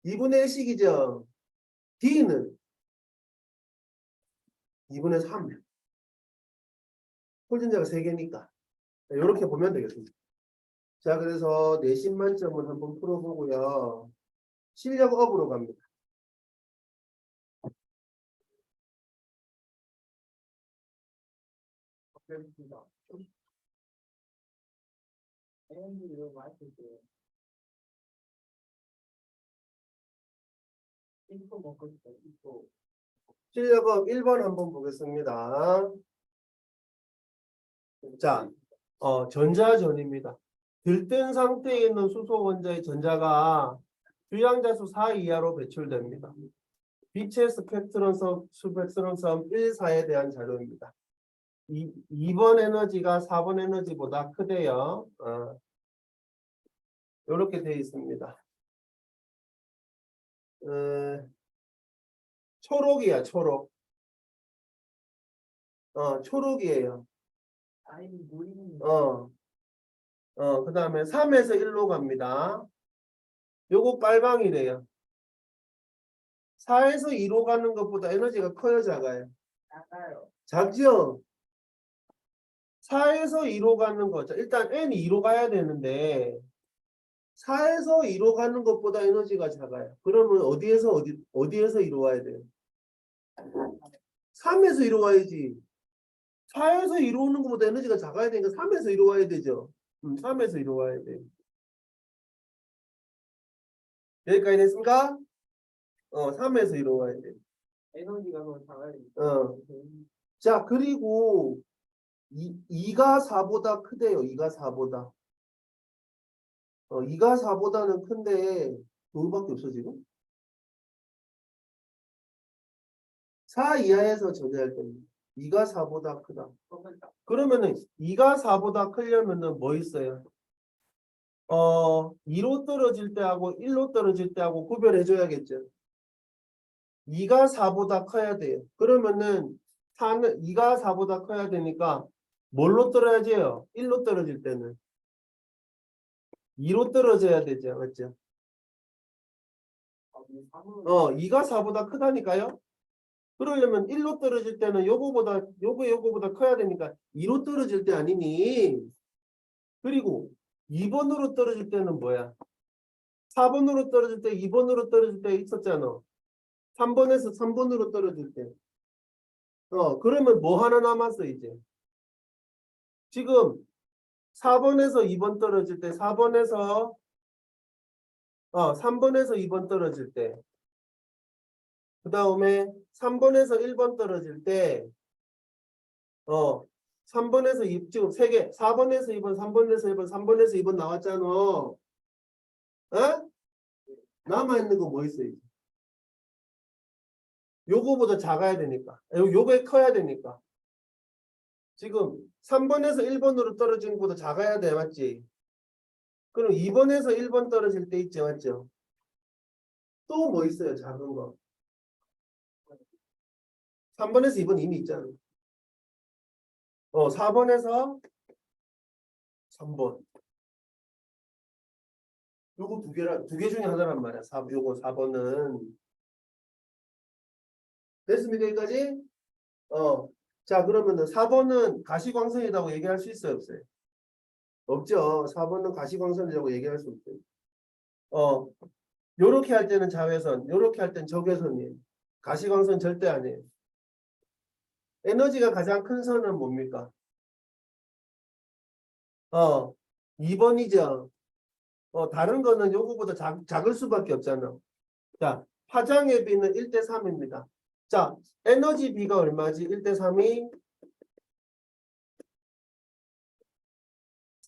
2분의 1씩이죠. D는 2분의 3. 홀전자가 3개니까. 이렇게 보면 되겠습니다. 자, 그래서 내신 만점을 한번 풀어보고요. 실력업으로 갑니다. 그렇습니다. AMD 이거 많이 쓸게요. 인포 먹고 싶어요. 인포. 실력업 1번 한번 보겠습니다. 자, 전자전입니다. 들뜬 상태에 있는 수소 원자의 전자가 주양자수 4 이하로 배출됩니다. 빛의 스펙트럼성 1, 4에 대한 자료입니다. 2번 에너지가 4번 에너지보다 크대요. 이렇게 되어 있습니다. 초록이야, 초록. 초록이에요. 아니, 물이 그 다음에 3에서 1로 갑니다. 요거 빨강이래요. 4에서 2로 가는 것보다 에너지가 커요, 작아요? 작아요. 작죠? 4에서 2로 가는 거. 자, 일단 N이 2로 가야 되는데 4에서 2로 가는 것보다 에너지가 작아요. 그러면 어디에서 2로 와야 돼요? 3에서 2로 와야지. 4에서 2로 오는 것보다 에너지가 작아야 되니까 3에서 2로 와야 되죠. 3에서 2로 와야 돼요. 여기까지 됐습니까? 3에서 2로 와야 돼요. 에너지가 너무 작아요. 자, 그리고 2가 4보다 크대요. 2가 4보다. 2가 4보다는 큰데 그거밖에 없어 지금? 4 이하에서 전제할 때는 2가 4보다 크다. 그러면은 2가 4보다 크려면은 뭐 있어요? 2로 떨어질 때하고 1로 떨어질 때하고 구별해 줘야겠죠. 2가 4보다 커야 돼요. 그러면은 2가 4보다 커야 되니까 뭘로 떨어져요? 1로 떨어질 때는 2로 떨어져야 되죠. 맞죠? 2가 4보다 크다니까요. 그러려면 1로 떨어질 때는 요거보다 커야 되니까 2로 떨어질 때 아니니. 그리고 2번으로 떨어질 때는 뭐야? 4번으로 떨어질 때 2번으로 떨어질 때 있었잖아. 3번에서 3번으로 떨어질 때. 그러면 뭐 하나 남았어 이제. 지금 4번에서 2번 떨어질 때 3번에서 2번 떨어질 때. 그 다음에 3번에서 1번 떨어질 때 3번에서 2, 지금 3개 4번에서 2번 3번에서 1번 3번에서 2번 나왔잖아. 남아있는 거 뭐 있어 이제. 요거보다 작아야 되니까 요게 커야 되니까 지금 3번에서 1번으로 떨어지는 것보다 작아야 돼. 맞지? 그럼 2번에서 1번 떨어질 때 있죠. 맞죠? 또 뭐 있어요? 작은 거. 3번에서 2번 이미 있잖아. 4번에서 3번. 요거 두 개 중에 하나란 말이야. 요거 4번은. 됐습니까? 여기까지? 자, 그러면은 4번은 가시광선이라고 얘기할 수 있어요? 없어요? 없죠. 4번은 가시광선이라고 얘기할 수 없어요. 요렇게 할 때는 자외선, 요렇게 할 때는 적외선이에요. 가시광선 절대 아니에요. 에너지가 가장 큰 선은 뭡니까? 2번이죠. 다른 거는 요거보다 작을 수밖에 없잖아. 자, 파장의 비는 1대 3입니다. 자, 에너지 비가 얼마지? 1대 3이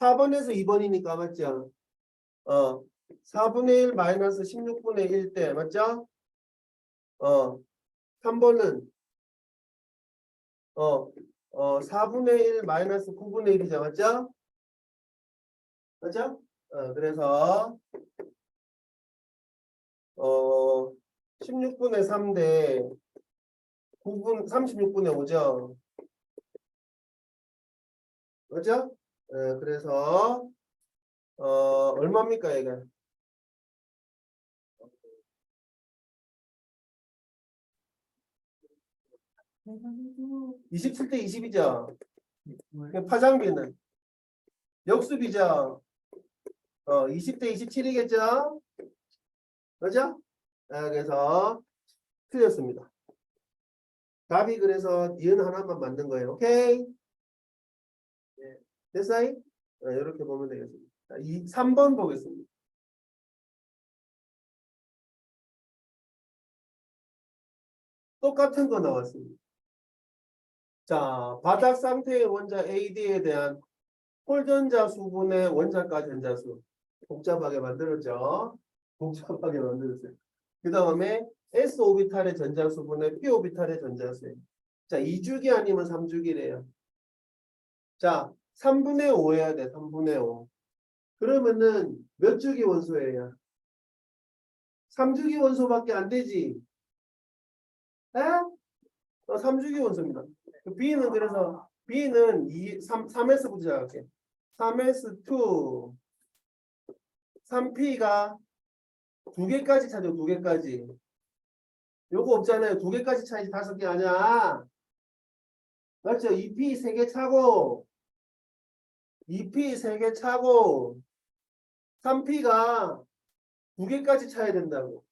4번에서 2번이니까 맞죠? 4분의 1 마이너스 16분의 1대 맞죠? 3번은 4분의 1 마이너스 9분의 1이죠. 맞죠? 맞죠? 그래서 16분의 3 대 9분 36분의 5죠. 맞죠? 그래서 얼마입니까 얘가? 27대 20이죠. 파장비는 역수비죠. 20대 27이겠죠? 그죠? 그래서 틀렸습니다. 답이 그래서 니은 하나만 맞는 거예요. 오케이? 네. 됐어요? 이렇게 보면 되겠습니다. 3번 보겠습니다. 똑같은 거 나왔습니다. 자, 바닥 상태의 원자 AD에 대한 홀전자 수분의 원자가 전자수. 복잡하게 만들었죠? 복잡하게 만들었어요. 그 다음에 S 오비탈의 전자수분의 P 오비탈의 전자수예요. 자, 2주기 아니면 3주기래요. 자, 3분의 5 해야 돼. 3분의 5. 그러면은 몇 주기 원소예요? 3주기 원소밖에 안 되지. 에? 3주기 원소입니다. B는 그래서 B는 3S부터 시작할게. 3S2 3P가 2개까지 찾아. 2개까지. 요거 없잖아요. 2개까지 차이지 5개 아니야. 맞죠? 2P 3개 차고 2P 3개 차고 3P가 2개까지 차야 된다고.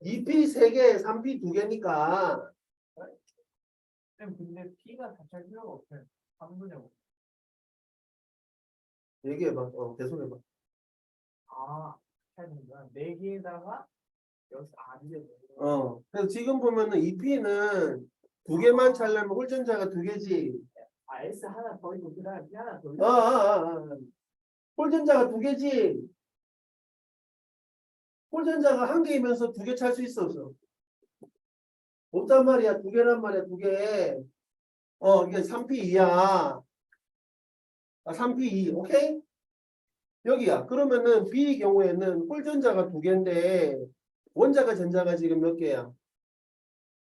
EP 3개, 3P 2개니까 근데 P가 다 찰 필요가 없어요. 3분의 5. 얘기해봐. 계속해봐. 아, 찰는구나. 4개에다가 이제 그래서 지금 보면은 EP는 2개만 차려면 홀전자가 2개지. S 하나 더 있고 그다음에 P 하나 더 아, 있고. 아, 아, 아. 홀전자가 2개지. 홀전자가 1개이면서 2개 찰 수 있어, 없어? 없단 말이야. 2개란 말이야. 2개. 이게 3P2야. 3P2. 오케이? 여기야. 그러면은 B의 경우에는 홀전자가 2개인데 원자가 전자가 지금 몇 개야?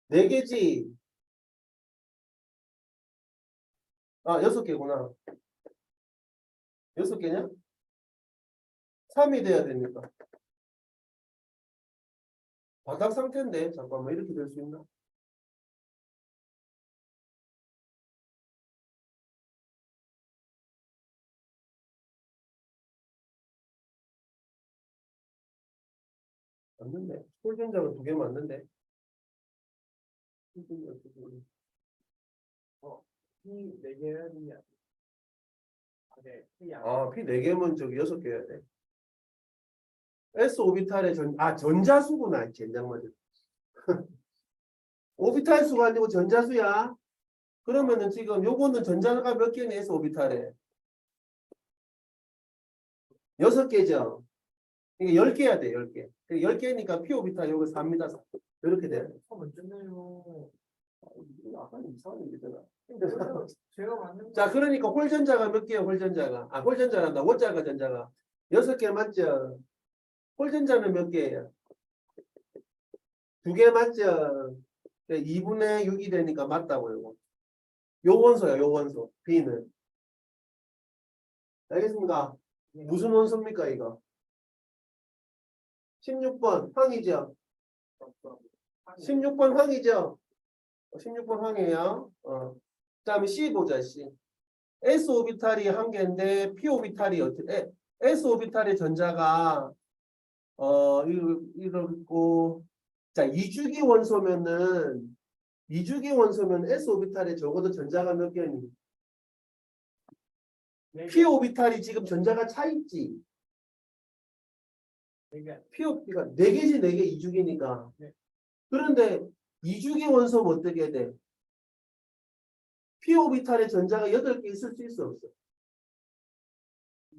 4개지. 6개구나. 6개냐? 3이 돼야 되니까. 바닥 상태인데 잠깐만 이렇게 될 수 있나? 맞는데. 홀전자가 2개 맞는데. 홀전자가 2개. P 4개는 네, P P 4개면 저기 6개야 돼. S 오비탈의 전자수구나. 젠장 맞아. 오비탈 수가 아니고 전자수야. 그러면은 지금 요거는 전자가 몇 개네 S 오비탈에? 6개죠. 이게 10개야 돼, 10개. 10개니까 P 오비탈 요거 4입니다. 이렇게 돼. 처음 끝내요. 아까 이상한 얘기잖아. 제가 맞는 자, 그러니까 홀전자가 몇 개야, 홀전자가? 홀전자란다. 원자가 전자가. 6개 맞죠? 홀전자는 몇 개예요? 2개 맞죠? 2분의 6이 되니까 맞다고요. 요 원소야, 요 원소. B는. 알겠습니까? 무슨 원소입니까, 이거? 16번 황이죠? 16번 황이죠? 16번 황이에요. 그다음에 C 보자, C. S 오비탈이 1개인데 P 오비탈이 어떻게? S 오비탈의 전자가 이렇고 자, 2주기 원소면은 S 오비탈에 적어도 전자가 몇 개니? P 오비탈이 지금 전자가 차 있지. P 오비가 4개지 4개 2주기니까. 네. 그런데 2주기 원소면 어떻게 돼? P 오비탈에 전자가 8개 있을 수 있어 없어?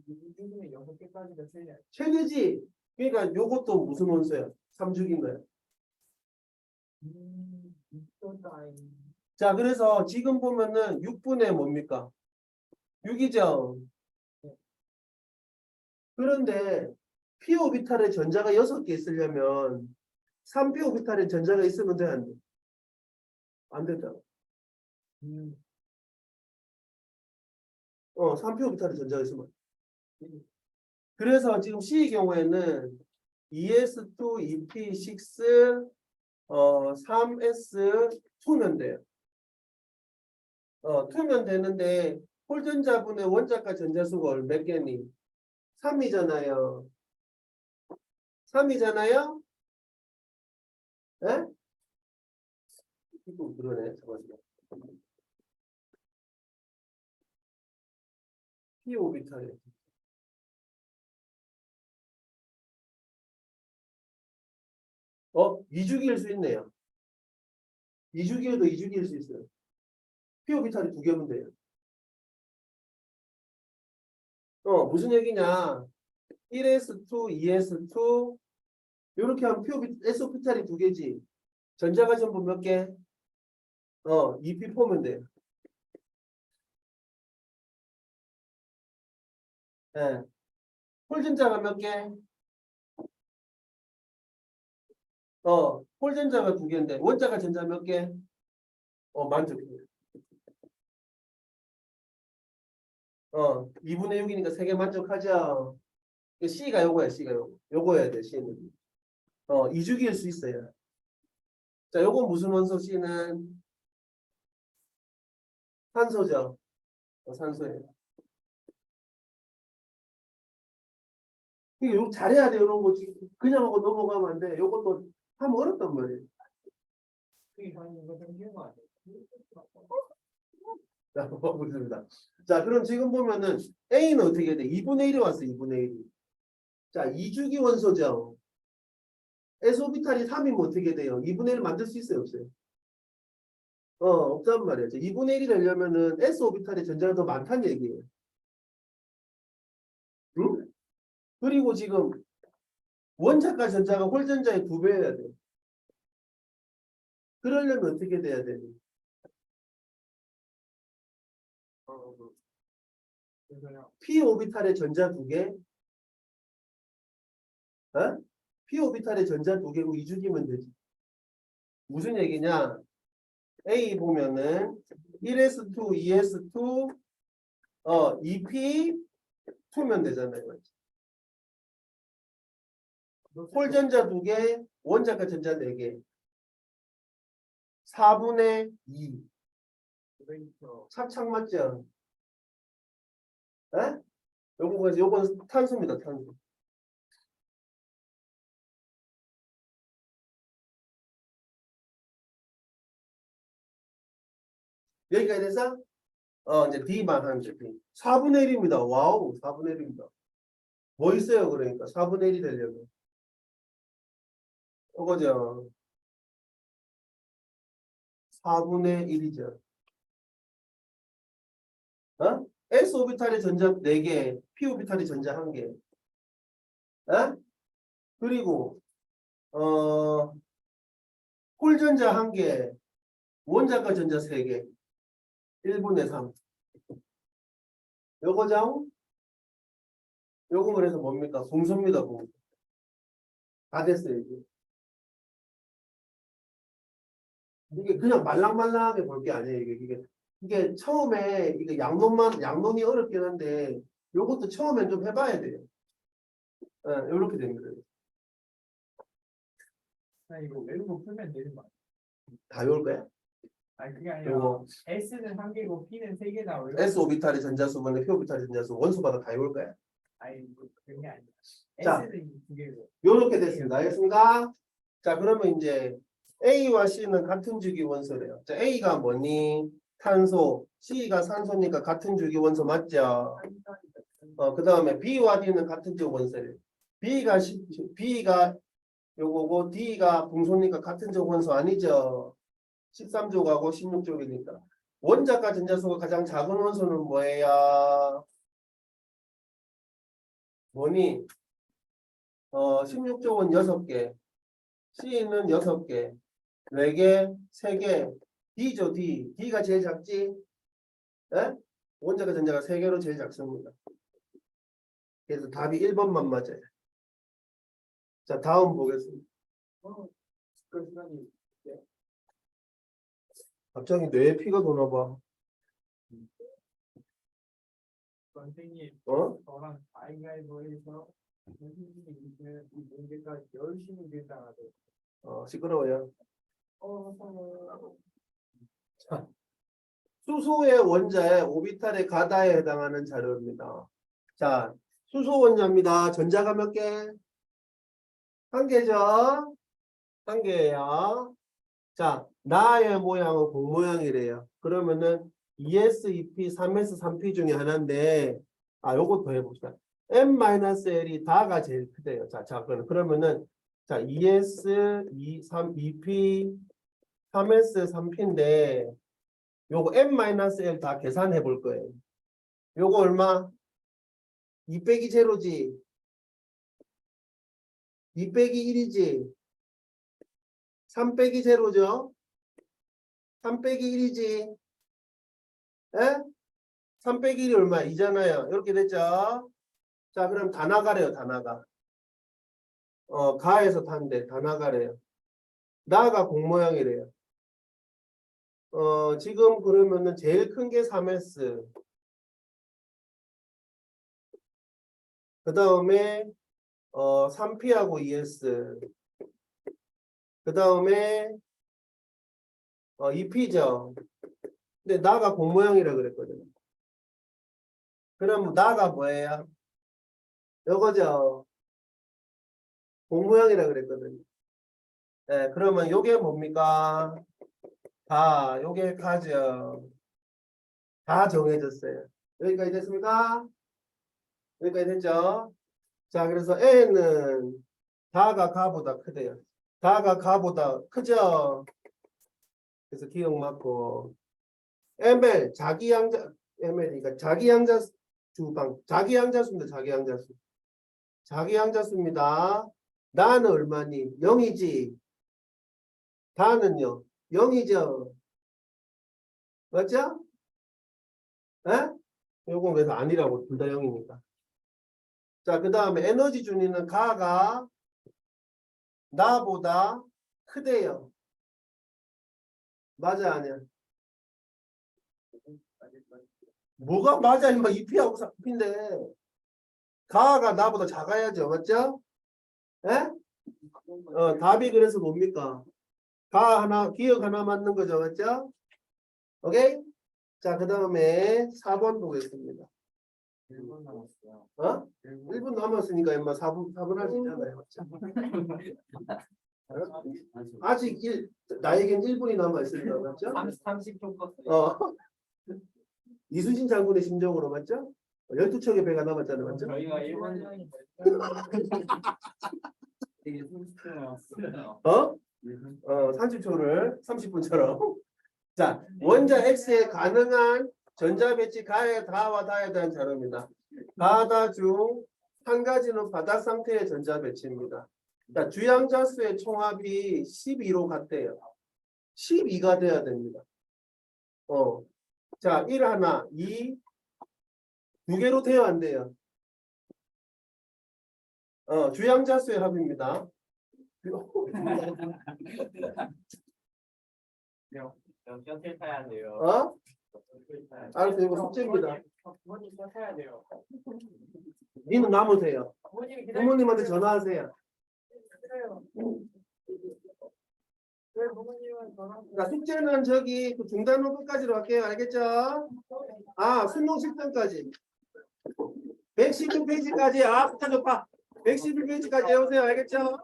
6중에 6개까지가 틀려요. 최대지. 그러니까 요것도 무슨 원소야? 3주기인 거야. 자, 그래서 지금 보면은 6분의 뭡니까? 6이죠. 그런데 p 오비탈에 전자가 6개 있으려면 3p 오비탈에 전자가 있으면 돼, 안 돼? 안 된다. 3p 오비탈에 전자가 있으면 안 돼. 그래서 지금 C의 경우에는 ES2, EP6, 3S2면 돼요. 2면 되는데 홀전자분의 원자과 전자수가 몇 개니? 3이잖아요. 3이잖아요? 예? 이거 그러네. 잠깐만요. P 오비탈에. 이주기일 수 있네요. 이주기에도 이주기일 수 있어요. P 오비탈이 2개면 돼요. 무슨 얘기냐? 1s2, 2s2 이렇게 하면 S 오비탈이 2개지. 전자가 전부 몇 개? EP4면 돼요. 예. 홀전자가 몇 개? 홀전자가 2개인데 원자가 전자 몇 개? 만족해요. 2분의 6이니까 3개 만족하죠. C가 요거야, C가 요거. 요거여야 돼, C는. 이주기일 수 있어요. 자, 요건 무슨 원소 C는? 산소죠. 산소예요. 이거 잘해야 돼, 이런 거. 그냥 하고 넘어가면 안 돼. 요것도 하면 어렵단 말이에요. 자, 보겠습니다. 자, 그럼 지금 보면은 A는 어떻게 돼? 2분의 1이 왔어, 2분의 1이. 자, 이주기 원소죠. S오비탈이 3이면 어떻게 돼요? 2분의 1 만들 수 있어요, 없어요? 없단 말이에요. 2분의 1이 되려면은 S오비탈의 전자가 더 많다는 얘기예요. 응? 그리고 지금 원자과 전자가 홀전자의 2배여야 돼. 그러려면 어떻게 돼야 되니? P 오비탈의 전자 2개, P 오비탈의 전자 2개고 이주기면 되지. 무슨 얘기냐? A 보면은 1s2, 2s2, 2p2면 되잖아요. 홀전자 2개, 원자과 전자 4개. 4분의 2. 착착 맞죠? 에? 요건 탄소입니다, 탄소. 여기까지 돼서 이제 D만 하면 돼. D. 4분의 1입니다. 와우, 4분의 1입니다. 뭐 있어요, 그러니까 4분의 1이 되려면. 그죠? 4분의 1이죠. S 오비탈의 전자 4개, P 오비탈의 전자 1개. 그리고 홀전자 1개, 원자과 전자 3개. 1분의 3. 요거죠? 요거 그래서 뭡니까? 공소입니다, 공소. 다 됐어요, 이제. 이게 그냥 말랑말랑하게 볼 게 아니에요, 이게 처음에 이게 양론이 어렵긴 한데 요것도 처음엔 좀 해봐야 돼요. 이렇게 되는 거예요. 이거 외우고 풀면 되는 거 아니야? 다 외울 거야? 아니 그게 아니라 요거 S는 1개고 P는 3개다 외우고. S 오비탈의 전자수분의 P 오비탈의 전자수 원소마다 다 외울 거야? 아니 그런 게 아니야. 자, S는 2개고. 요렇게 됐습니다. 알겠습니까? 자, 그러면 이제 A와 C는 같은 주기 원소래요. 자, A가 뭐니? 탄소, C가 산소니까 같은 주기 원소 맞죠? 그 다음에 B와 D는 같은 주기 원소래요. B가 요거고 D가 붕소니까 같은 적 원소 아니죠? 13족하고 16족이니까. 원자과 전자수가 가장 작은 원소는 뭐예요? 뭐니? 16족은 6개, C는 6개, 4개, 3개. D죠, D. D가 제일 작지? 예? 원자가 전자가 3개로 제일 작습니다. 그래서 답이 1번만 맞아요. 자, 다음 보겠습니다. 그 시간이 갑자기 뇌에 피가 도나 봐. 선생님 어? 저랑 가위바위보해서 선생님이 이 문제까지 열심히 대답하세요. 시끄러워요. 자, 수소의 원자의 오비탈의 가다에 해당하는 자료입니다. 자, 수소 원자입니다. 전자가 몇 개? 1개죠? 1개예요. 자, 나의 모양은 공 모양이래요. 그러면은 ES2P, 3S, 3P 중에 하나인데, 요거 더 해봅시다. M-L이 다가 제일 크대요. 자, 그러면은, 자, ES, 2P, 3S, 3P인데, 요거 M-L 다 계산해 볼 거예요. 요거 얼마? 2 빼기 제로지. 2 빼기 1이지. 3 빼기 제로죠. 3 빼기 1이지. 에? 3 빼기 1이 얼마? 2잖아요. 이렇게 됐죠? 자, 그럼 다 나가래요. 다 나가. 가에서 탄대. 다 나가래요. 나가 공 모양이래요. 지금 그러면은 제일 큰 게 3S. 그 다음에 3P하고 ES. 그 다음에 2P죠. 근데 나가 공 모양이라 그랬거든요. 그럼 나가 뭐예요? 요거죠. 공 모양이라 그랬거든요. 네, 그러면 요게 뭡니까? 요게 가죠. 다 정해졌어요. 여기까지 됐습니까? 여기까지 됐죠? 자, 그래서 N은 다가 가보다 크대요. 다가 가보다 크죠? 그래서 기억 맞고. ML, ML이니까 자기양자수 자기양자수입니다. 자기양자수. 자기양자수입니다. 나는 얼마니? 0이지. 다는요? 0이죠. 맞죠? 에? 요건 그래서 아니라고 둘 다 0이니까. 자, 그 다음에 에너지 준위는 가가 나보다 크대요. 맞아, 아니야? 뭐가 맞아? 임마 2P하고 3P인데. 가가 나보다 작아야죠. 맞죠? 에? 답이 그래서 뭡니까? 가 하나, 기억 하나 맞는 거죠. 맞죠? 오케이? 자, 그 다음에 4번 보겠습니다. 1분 남았어요. 1분 남았으니까 임마 4분 할 수 있잖아요. 맞죠? 아직 나에겐 1분이 남아있습니다. 맞죠? 30초 껐어요. 이순신 장군의 심정으로 맞죠? 12척의 배가 남았잖아요. 맞죠? 저희가 1분 되게 30초 남았어요. 30초를 30분처럼. 자, 원자 X에 가능한 전자 배치 가의 다와 다에 대한 자료입니다. 가다 중 한 가지는 바닥 상태의 전자 배치입니다. 자, 주양자수의 총합이 12로 같대요. 12가 돼야 됩니다. 자, 1 하나, 2, 2개로 돼야 안 돼요. 주양자수의 합입니다. 셔틀 타야 돼요. 알았어요. 이거 숙제입니다. 부모님 타야 돼요. 니는 남으세요. 부모님한테 전화하세요. 왜 부모님은 전화? 자, 숙제는 저기 그 중단호 끝까지로 할게요. 알겠죠? 수능 10등까지. 111페이지까지. 폭탄 높아. 111페이지까지 해오세요. 알겠죠?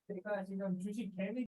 제가 지금 주식 개미